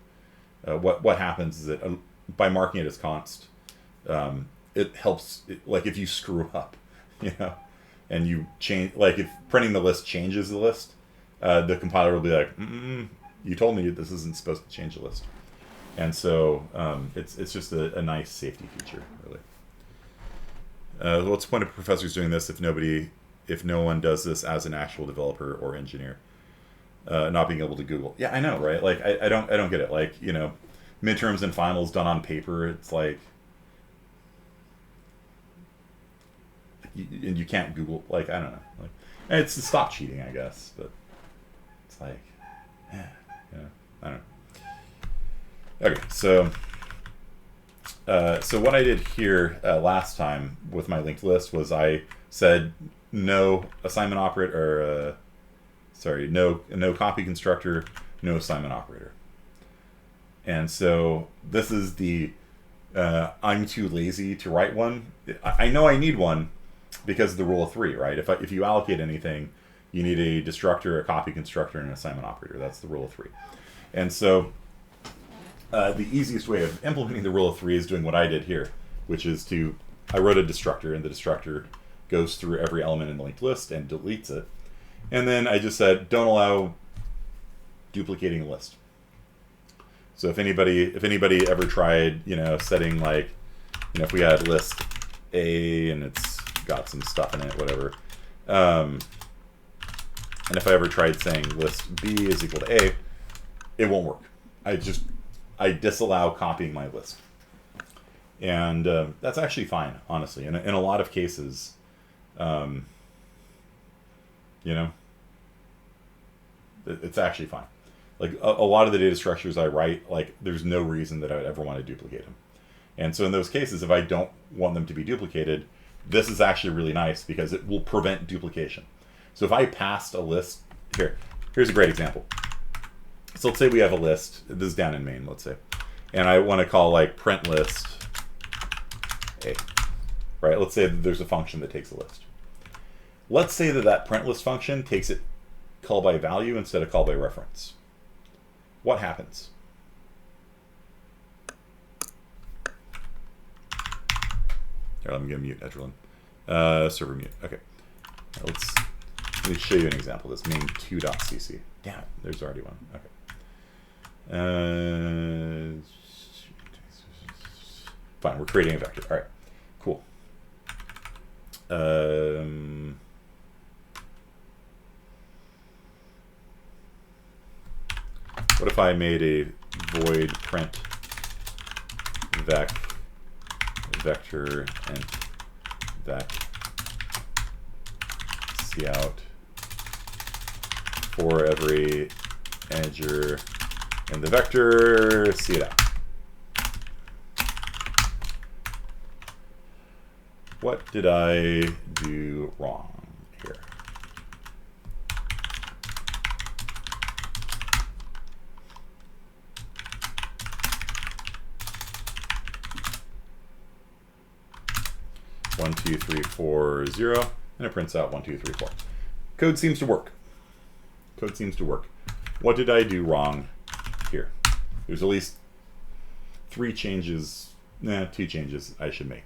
what happens is that by marking it as const, it helps. Like if you screw up, and you change, like if printing the list changes the list, the compiler will be like, "You told me this isn't supposed to change the list," and so it's just a nice safety feature, really. What's the point of professors doing this if no one does this as an actual developer or engineer? not being able to Google. Yeah, I know, right? Like, I don't get it. Like, you know, midterms and finals done on paper, it's like, and you can't Google. Like, I don't know. Like, and it's to stop cheating, I guess. But it's like, yeah, I don't know. Okay, so what I did here last time with my linked list was I said no assignment operator, or sorry, no copy constructor, no assignment operator. And so this is the I'm too lazy to write one. I know I need one because of the rule of three, right? If you allocate anything, you need a destructor, a copy constructor, and an assignment operator. That's the rule of three. And so the easiest way of implementing the rule of three is doing what I did here, which is I wrote a destructor, and the destructor goes through every element in the linked list and deletes it. And then I just said, don't allow duplicating a list. So if anybody ever tried, you know, setting like, you know, if we had list A and it's got some stuff in it, whatever, and if I ever tried saying list B is equal to A, it won't work. I disallow copying my list. And that's actually fine, honestly. In a lot of cases, you know, it's actually fine. Like a lot of the data structures I write, like there's no reason that I would ever want to duplicate them. And so in those cases, if I don't want them to be duplicated, this is actually really nice because it will prevent duplication. So if I passed a list, here's a great example. So let's say we have a list. This is down in main, let's say. And I want to call like print list A, right? Let's say that there's a function that takes a list. Let's say that print list function takes it call by value instead of call by reference. What happens? Here, let me get mute, Edgerlin. Server mute. Okay. Let me show you an example of this. main2.cc. Damn it, there's already one. Okay. Fine, we're creating a vector. All right, cool. What if I made a void print vector and vec cout for every integer in the vector, see it out. What did I do wrong here? One, two, three, four, 0, and it prints out 1, 2, 3, 4. Code seems to work. Code seems to work. What did I do wrong here? There's at least 2 changes I should make.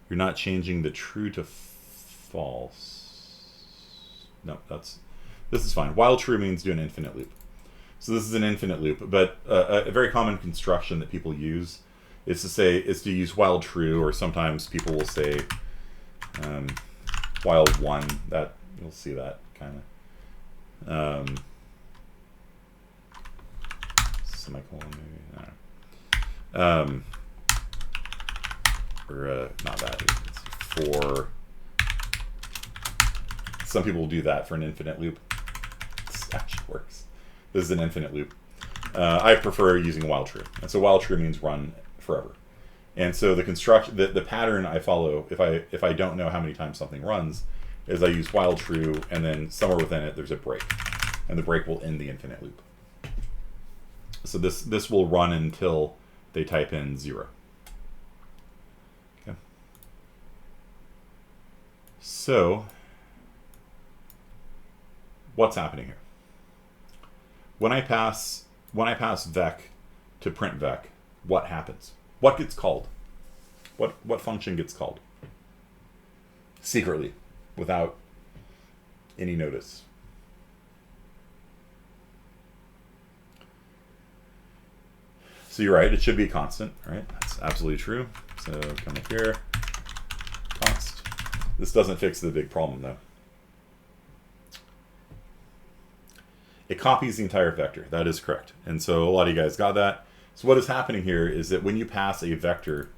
You're not changing the true to false. No, this is fine. While true means do an infinite loop. So this is an infinite loop, but a very common construction that people use is to use while true, or sometimes people will say while 1. That you'll see that kind of semicolon maybe. I don't know. Or not that. It's for. Some people will do that for an infinite loop. This actually works. This is an infinite loop. I prefer using while true, and so while true means run forever. And so the construction, the pattern I follow, if I don't know how many times something runs, is I use while true, and then somewhere within it there's a break, and the break will end the infinite loop. So this will run until they type in 0. Okay. So what's happening here? When I pass vec to print vec, what happens? What gets called? What function gets called? Secretly, without any notice. So you're right, it should be a constant, right? That's absolutely true. So come up here, const. This doesn't fix the big problem though. It copies the entire vector. That is correct. And so a lot of you guys got that. So what is happening here is that when you pass a vector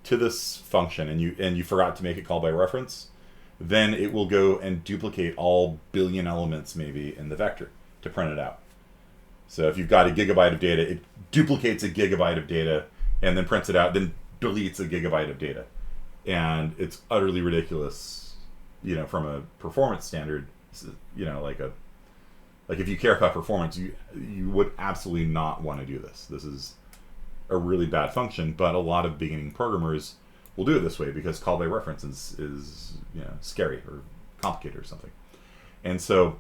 to this function and you forgot to make it call by reference, then it will go and duplicate all billion elements maybe in the vector to print it out. So if you've got a gigabyte of data, it duplicates a gigabyte of data and then prints it out, then deletes a gigabyte of data. And it's utterly ridiculous, you know, from a performance standard, you know, like if you care about performance, you would absolutely not want to do this. This is a really bad function, but a lot of beginning programmers will do it this way because call by reference is you know, scary or complicated or something. And so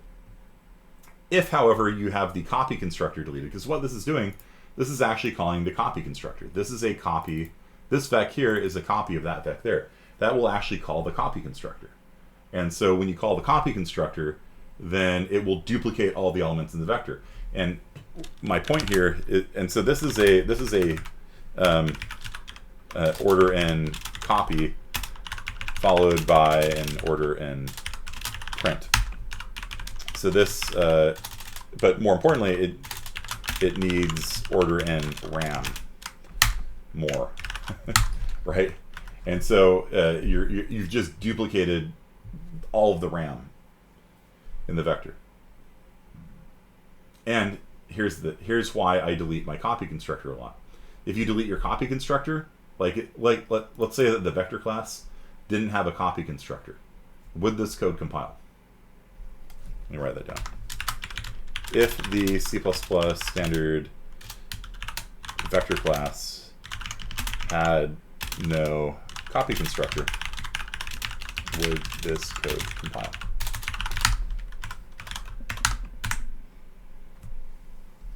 if, however, you have the copy constructor deleted, because what this is doing, this is actually calling the copy constructor. This is a copy. This vec here is a copy of that vec there. That will actually call the copy constructor. And so when you call the copy constructor, then it will duplicate all the elements in the vector. And my point here, and so this is a order n copy followed by an order n print. So this, but more importantly, it needs order n RAM more, right? And so you've just duplicated all of the RAM in the vector. And here's why I delete my copy constructor a lot. If you delete your copy constructor, let's say that the vector class didn't have a copy constructor, would this code compile? Let me write that down. If the C++ standard vector class had no copy constructor, would this code compile?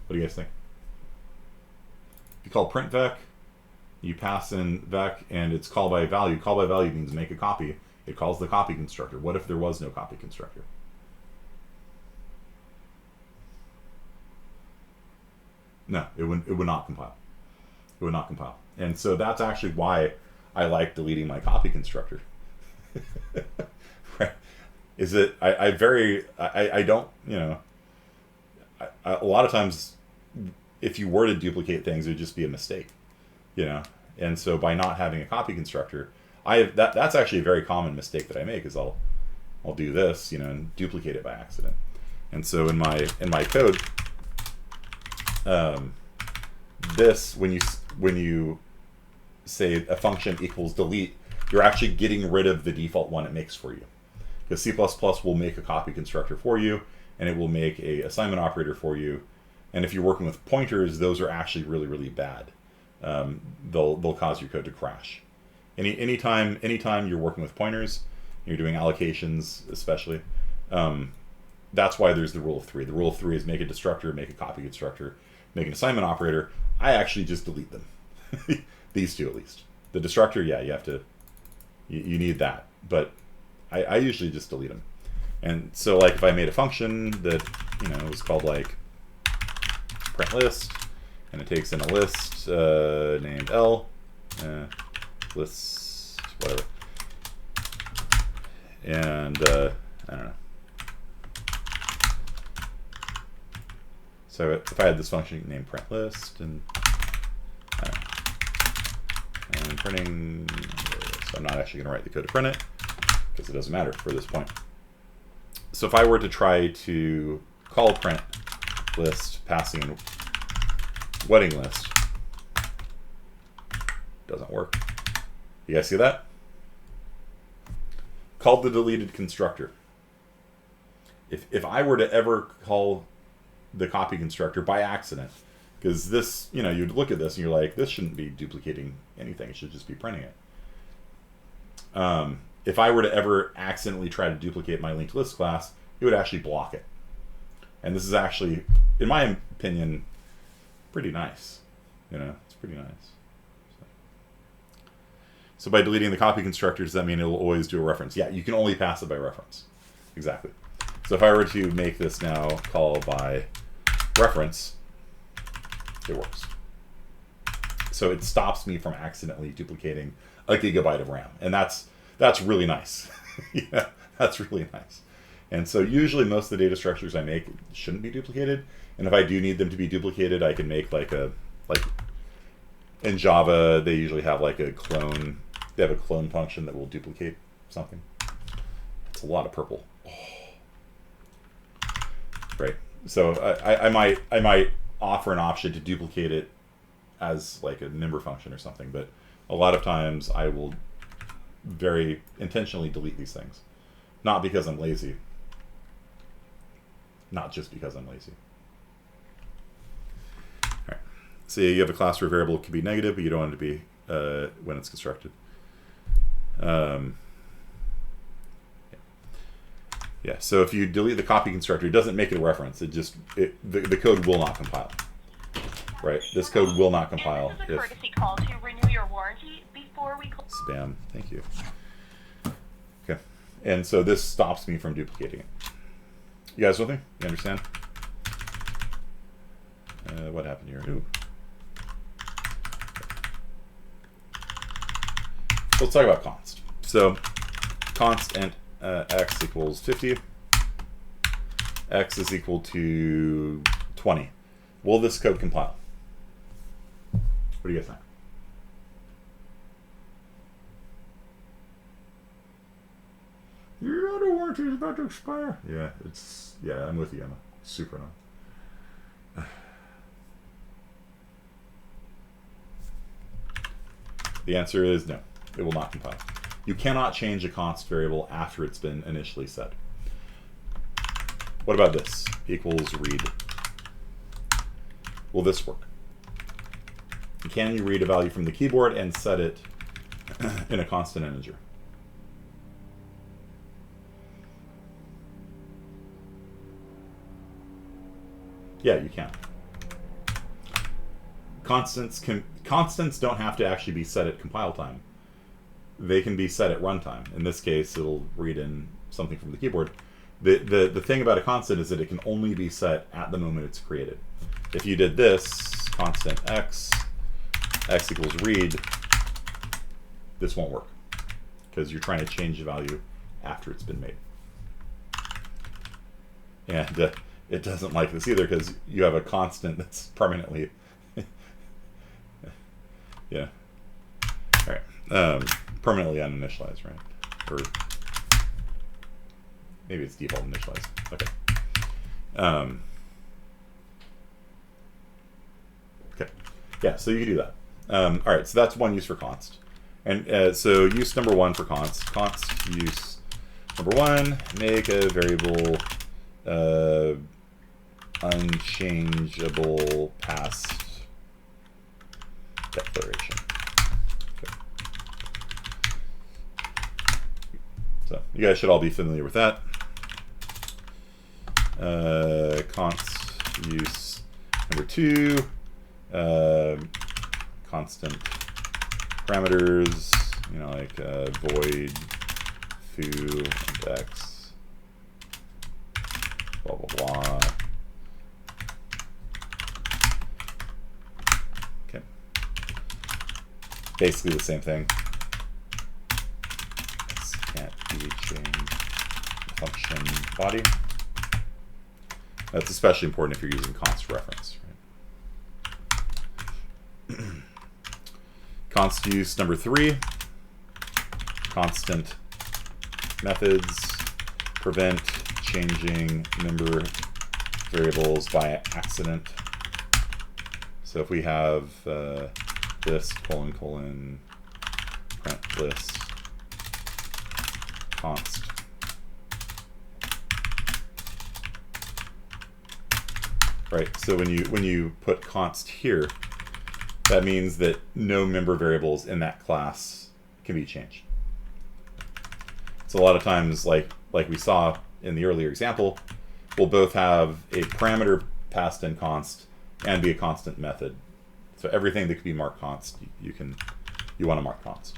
What do you guys think? If you call print vec, you pass in vec, and it's call by value. Call by value means make a copy. It calls the copy constructor. What if there was no copy constructor? No, it would not compile. It would not compile. And so that's actually why I like deleting my copy constructor. Right? Is it, I don't, you know, a lot of times if you were to duplicate things, it would just be a mistake, you know? And so by not having a copy constructor, that's actually a very common mistake that I make is I'll do this, you know, and duplicate it by accident. And so in my code, this, when you say a function equals delete, you're actually getting rid of the default one it makes for you. Because C++ will make a copy constructor for you, and it will make a assignment operator for you. And if you're working with pointers, those are actually really, really bad. They'll cause your code to crash. Anytime you're working with pointers, you're doing allocations especially, that's why there's the rule of three. The rule of three is make a destructor, make a copy constructor, make an assignment operator. I actually just delete them. These two at least. The destructor, yeah, you have to, you need that. But I usually just delete them. And so like if I made a function that, you know, was called like print list, and it takes in a list named L, list, whatever. And I don't know. So if I had this function named print list and printing, so I'm not actually going to write the code to print it because it doesn't matter for this point. So if I were to try to call print list passing wedding list, doesn't work. You guys see that? Called the deleted constructor. If I were to ever call the copy constructor by accident, because this, you know, you'd look at this and you're like, this shouldn't be duplicating anything, it should just be printing it. If I were to ever accidentally try to duplicate my linked list class, it would actually block it. And this is actually, in my opinion, pretty nice. You know, it's pretty nice. So by deleting the copy constructor, does that mean it will always do a reference? Yeah, you can only pass it by reference. Exactly. So if I were to make this now call by reference, it works. So it stops me from accidentally duplicating a gigabyte of RAM, and that's really nice. Yeah, that's really nice. And so usually most of the data structures I make shouldn't be duplicated, and if I do need them to be duplicated, I can make like in Java they usually have like a clone. They have a clone function that will duplicate something. It's a lot of purple. Oh. Right. So I might offer an option to duplicate it as like a member function or something, but a lot of times I will very intentionally delete these things. Not because I'm lazy. Not just because I'm lazy. All right. So you have a class where a variable can be negative, but you don't want it to be when it's constructed. Yeah, so if you delete the copy constructor, it doesn't make it a reference. It just the code will not compile. Right, this code will not compile. And this is a courtesy call to renew your warranty before we spam. Thank you. Okay, and so this stops me from duplicating it. You guys with me? You understand? What happened here? Ooh. Let's talk about const. So const int x equals 50. X is equal to 20. Will this code compile? What do you guys think? Your auto warranty is about to expire. Yeah, I'm with you, Emma. Super annoying. The answer is no. It will not compile. You cannot change a const variable after it's been initially set. What about this? Equals read. Will this work? Can you read a value from the keyboard and set it in a constant integer? Yeah, you can. Constants don't have to actually be set at compile time. They can be set at runtime. In this case, it'll read in something from the keyboard. The thing about a constant is that it can only be set at the moment it's created. If you did this, constant x equals read, this won't work because you're trying to change the value after it's been made. And it doesn't like this either because you have a constant that's permanently yeah. All right. Permanently uninitialized, right? Or maybe it's default initialized. Okay. Okay. Yeah, so you can do that. All right, so that's one use for const. And so use number one for const. Const use number one, make a variable unchangeable past declaration. Okay. So you guys should all be familiar with that. Const use number two, constant parameters, you know, like void foo index, blah blah blah. Okay, basically the same thing. This can't be changed. Function body. That's especially important if you're using const reference. Right? Const use number three. Constant methods prevent changing member variables by accident. So if we have this : print list const. Right, so when you put const here, that means that no member variables in that class can be changed. So a lot of times, like we saw in the earlier example, we'll both have a parameter passed in const and be a constant method. So everything that could be marked const, you want to mark const.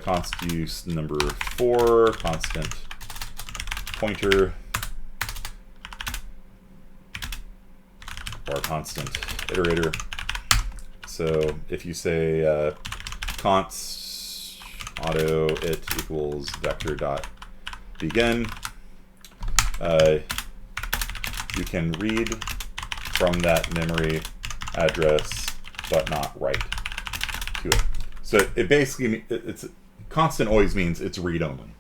Const use number four, constant pointer, or constant iterator. So if you say const auto it equals vector dot begin, you can read from that memory address, but not write to it. So it basically, it's constant always means it's read only,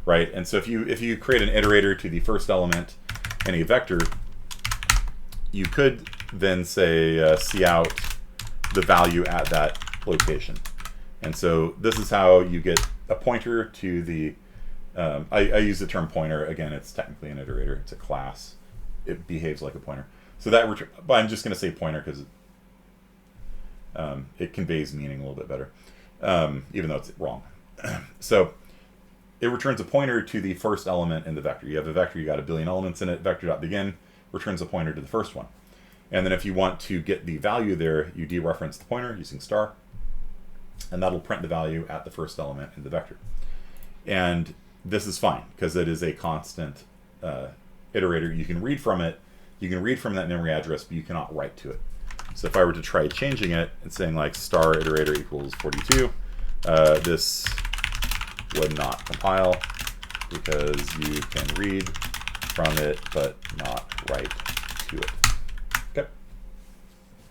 right? And so if you create an iterator to the first element in a vector, you could then say cout the value at that location. And so this is how you get a pointer to the, I use the term pointer, again, it's technically an iterator, it's a class. It behaves like a pointer. So that, but I'm just going to say pointer because it conveys meaning a little bit better, even though it's wrong. So it returns a pointer to the first element in the vector. You have a vector, you got a billion elements in it, vector.begin returns a pointer to the first one. And then if you want to get the value there, you dereference the pointer using star, and that'll print the value at the first element in the vector. And this is fine because it is a constant iterator. You can read from it, you can read from that memory address, but you cannot write to it. So if I were to try changing it and saying like star iterator equals 42, this would not compile because you can read from it but not write to it. Okay.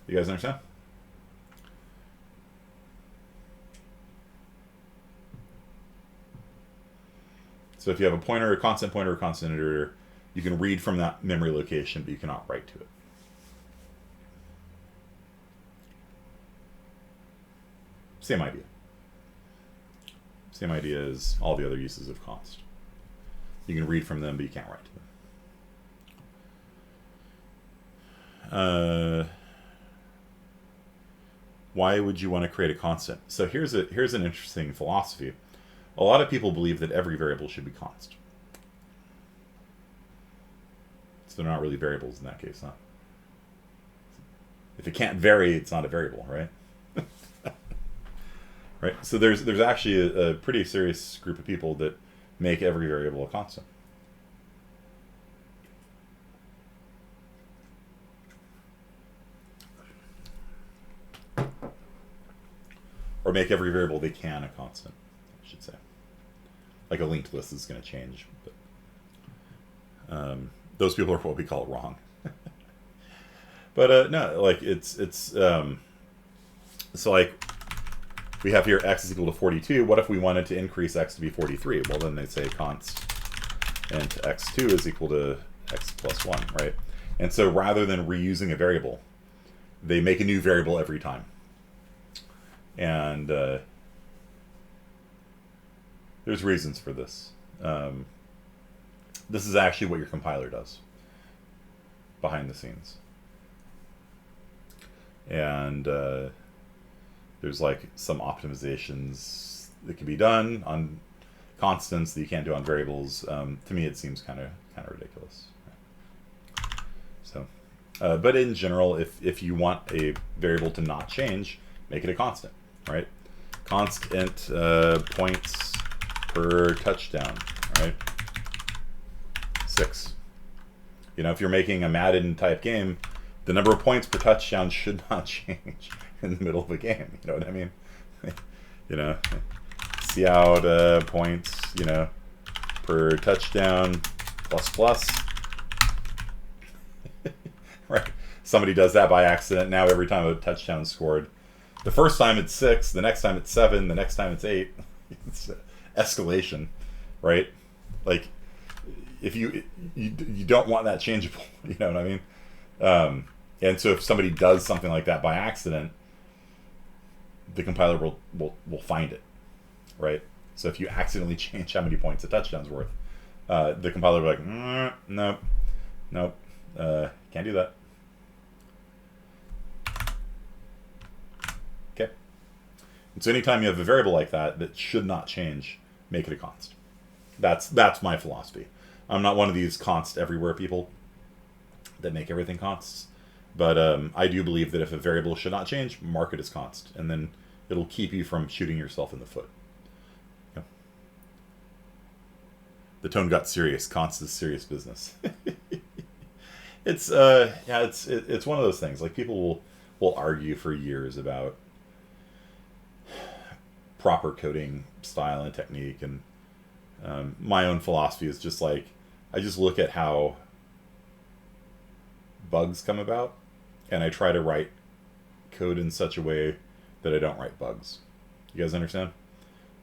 You guys understand? So if you have a pointer, a constant iterator, you can read from that memory location, but you cannot write to it. Same idea. Same idea as all the other uses of const. You can read from them, but you can't write to them. Why would you want to create a constant? So here's an interesting philosophy. A lot of people believe that every variable should be const. So they're not really variables in that case, huh? If it can't vary, it's not a variable, right? Right. So there's actually a pretty serious group of people that make every variable a constant. Or make every variable they can a constant, I should say. Like a linked list is going to change, but those people are what we call wrong. But no, like it's so like we have here x is equal to 42. What if we wanted to increase x to be 43? Well, then they say const int x2 is equal to x plus 1, right? And so rather than reusing a variable, they make a new variable every time. And there's reasons for this. This is actually what your compiler does behind the scenes. And there's like some optimizations that can be done on constants that you can't do on variables. To me, it seems kind of ridiculous. So, but in general, if you want a variable to not change, make it a constant, right? Const int points per touchdown, right? 6. You know, if you're making a Madden type game, the number of points per touchdown should not change in the middle of a game. You know what I mean? You know, cout points, you know, per touchdown plus. Right. Somebody does that by accident. Now every time a touchdown is scored, the first time it's 6, the next time it's 7, the next time it's 8. It's escalation, right? Like, if you don't want that changeable, you know what I mean? And so if somebody does something like that by accident, the compiler will find it, right? So if you accidentally change how many points a touchdown's worth, the compiler will be like, nope, can't do that. Okay. And so anytime you have a variable like that should not change, make it a const. That's my philosophy. I'm not one of these const everywhere people that make everything consts. But I do believe that if a variable should not change, mark it as const, and then it'll keep you from shooting yourself in the foot. Yeah. The tone got serious. Const is serious business. It's one of those things. Like people will argue for years about proper coding style and technique, and my own philosophy is just like, I just look at how bugs come about, and I try to write code in such a way that I don't write bugs. You guys understand?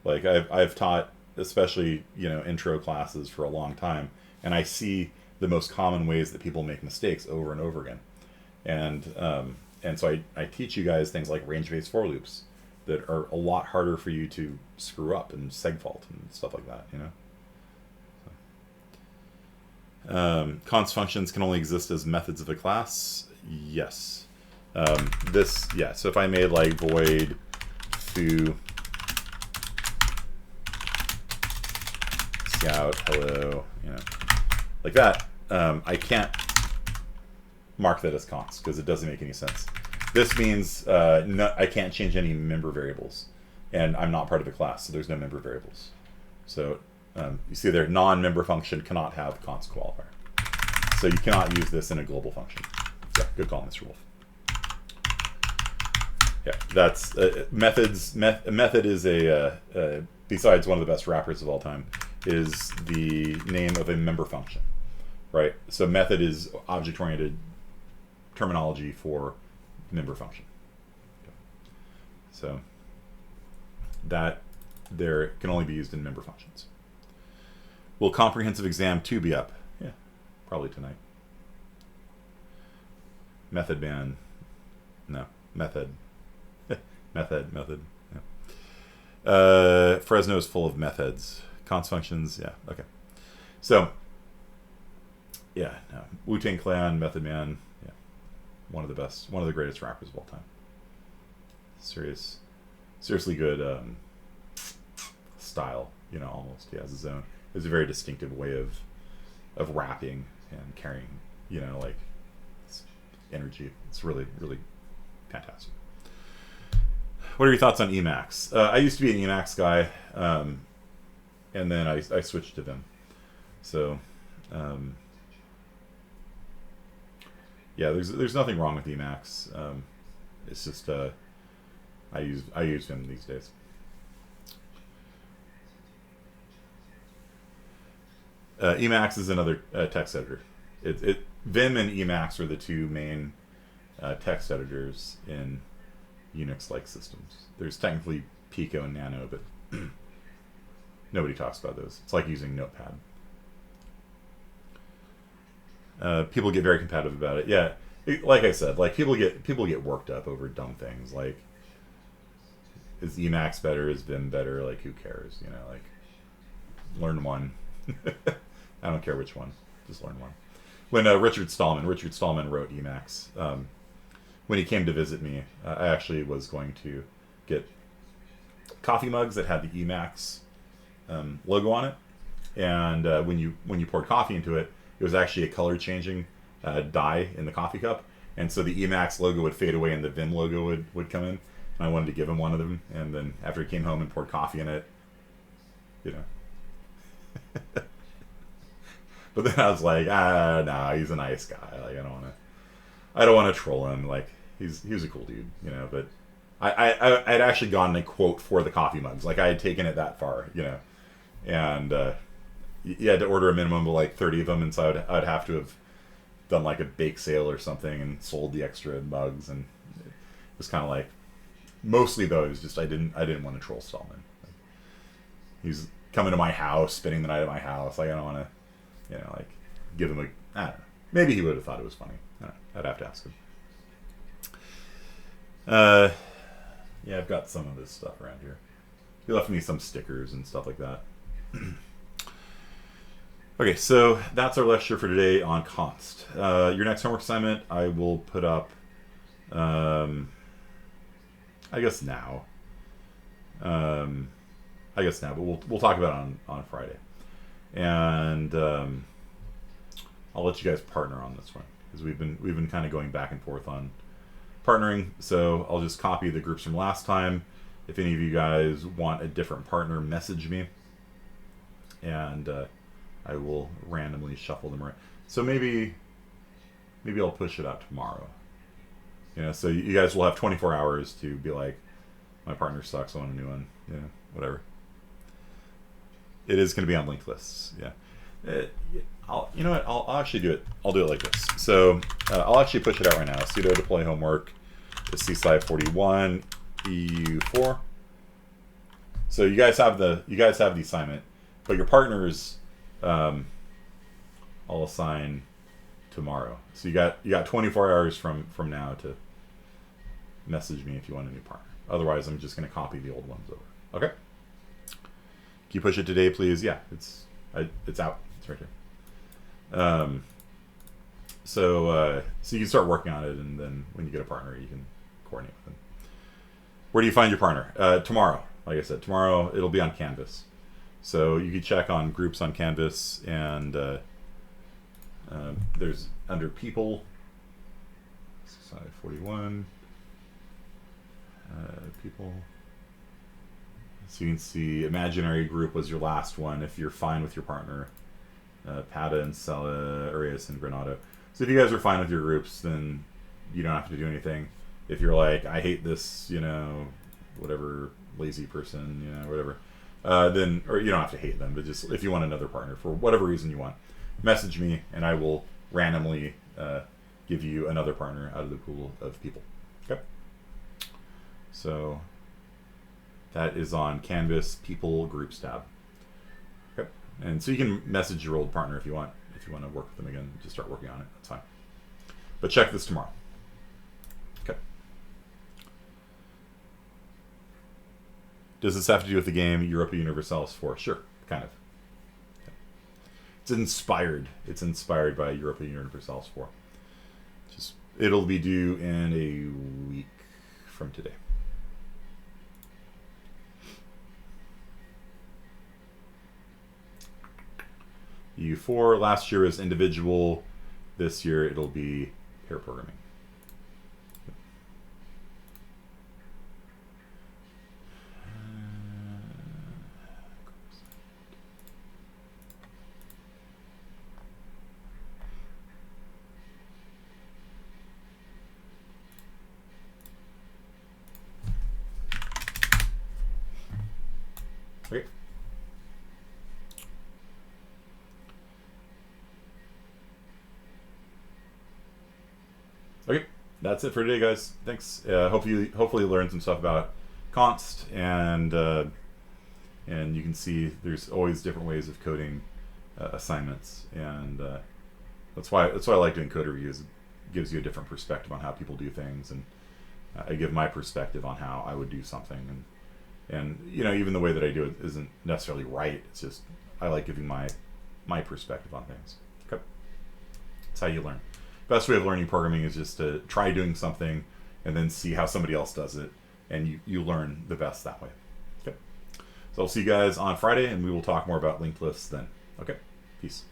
Like, I've taught, especially, intro classes for a long time, and I see the most common ways that people make mistakes over and over again. And so I teach you guys things like range-based for loops that are a lot harder for you to screw up, and segfault and stuff like that, Const functions can only exist as methods of a class. Yes. So if I made like void foo scout hello, like that, I can't mark that as const because it doesn't make any sense. This means I can't change any member variables, and I'm not part of the class, so there's no member variables. So you see there, non-member function cannot have const qualifier. So you cannot use this in a global function. Yeah, good call, Mr. Wolf. Yeah, that's methods. A method is besides one of the best wrappers of all time, is the name of a member function, right? So method is object-oriented terminology for member function. Okay. So that there can only be used in member functions. Will comprehensive exam 2 be up? Yeah, probably tonight. Method ban. No, method. method. Yeah. Fresno is full of methods. Const functions, yeah, okay. So, yeah, no. Wu-Tang Clan, Method Man, yeah. One of the best, one of the greatest rappers of all time. Seriously good style, almost. He has his own. It's a very distinctive way of rapping and carrying, like energy. It's really, really fantastic. What are your thoughts on Emacs? I used to be an Emacs guy, and then I switched to Vim. So, yeah, there's nothing wrong with Emacs. It's just I use Vim these days. Emacs is another text editor. Vim and Emacs are the two main text editors in Unix-like systems. There's technically Pico and Nano, but nobody talks about those. It's like using Notepad. People get very competitive about it. Yeah, like I said, like people get worked up over dumb things. Like, is Emacs better? Is Vim better? Like, who cares? Like, learn one. I don't care which one. Just learn one. When Richard Stallman wrote Emacs. When he came to visit me, I actually was going to get coffee mugs that had the Emacs logo on it, and when you poured coffee into it, it was actually a color changing dye in the coffee cup, and so the Emacs logo would fade away and the Vim logo would come in. And I wanted to give him one of them, and then after he came home and poured coffee in it, but then I was like, nah, he's a nice guy. Like, I don't want to troll him. Like, he's a cool dude, But I'd actually gotten a quote for the coffee mugs. Like, I had taken it that far, and you had to order a minimum of like 30 of them, and so I'd have to have done like a bake sale or something and sold the extra mugs, and it was kind of like, mostly though, it was just I didn't want to troll Stallman. Like, he's coming to my house, spending the night at my house. Like, I don't want to, like, give him I don't know. Maybe he would have thought it was funny. I'd have to ask him. Yeah, I've got some of this stuff around here. He left me some stickers and stuff like that. Okay, so that's our lecture for today on Const. Your next homework assignment I will put up, I guess now. But we'll talk about it on Friday. And I'll let you guys partner on this one, because we've been kind of going back and forth on partnering. So I'll just copy the groups from last time. If any of you guys want a different partner, message me, and I will randomly shuffle them around. So maybe I'll push it out tomorrow. You know, so you guys will have 24 hours to be like, my partner sucks, I want a new one. You know, whatever. It is going to be on linked lists. Yeah. You know what? I'll actually do it. I'll do it like this. So I'll actually push it out right now. Sudo deploy homework is cslide 41 EU4. So you guys have the assignment, but your partners, I'll assign tomorrow. So you got 24 hours from now to message me if you want a new partner. Otherwise, I'm just going to copy the old ones over. Okay. Can you push it today, please? Yeah, it's out. It's right here. So you can start working on it, and then when you get a partner, you can coordinate with them. Where do you find your partner? Tomorrow. Like I said, tomorrow it'll be on Canvas. So you can check on groups on Canvas, and there's under people, side 41, people. So you can see imaginary group was your last one if you're fine with your partner. Pada and Sella, Arias and Granado. So if you guys are fine with your groups, then you don't have to do anything. If you're like, I hate this, you know, whatever, lazy person, you know, whatever, then, or you don't have to hate them, but just if you want another partner for whatever reason you want, message me and I will randomly give you another partner out of the pool of people. Okay. So that is on Canvas People Groups tab. Okay. And so you can message your old partner if you want to work with them again, just start working on it. That's fine. But check this tomorrow. Okay. Does this have to do with the game Europa Universalis 4? Sure, kind of. Okay. It's inspired. It's inspired by Europa Universalis 4. It'll be due in a week from today. U4 last year was individual. This year it'll be pair programming. Okay. Okay, that's it for today, guys. Thanks. Hopefully you learned some stuff about Const, and you can see there's always different ways of coding assignments, and that's why I like doing code reviews. It gives you a different perspective on how people do things, and I give my perspective on how I would do something, and you know, even the way that I do it isn't necessarily right. It's just I like giving my perspective on things. Okay, that's how you learn. Best way of learning programming is just to try doing something and then see how somebody else does it, and you learn the best that way. Okay, so I'll see you guys on Friday, and we will talk more about linked lists then. Okay, peace.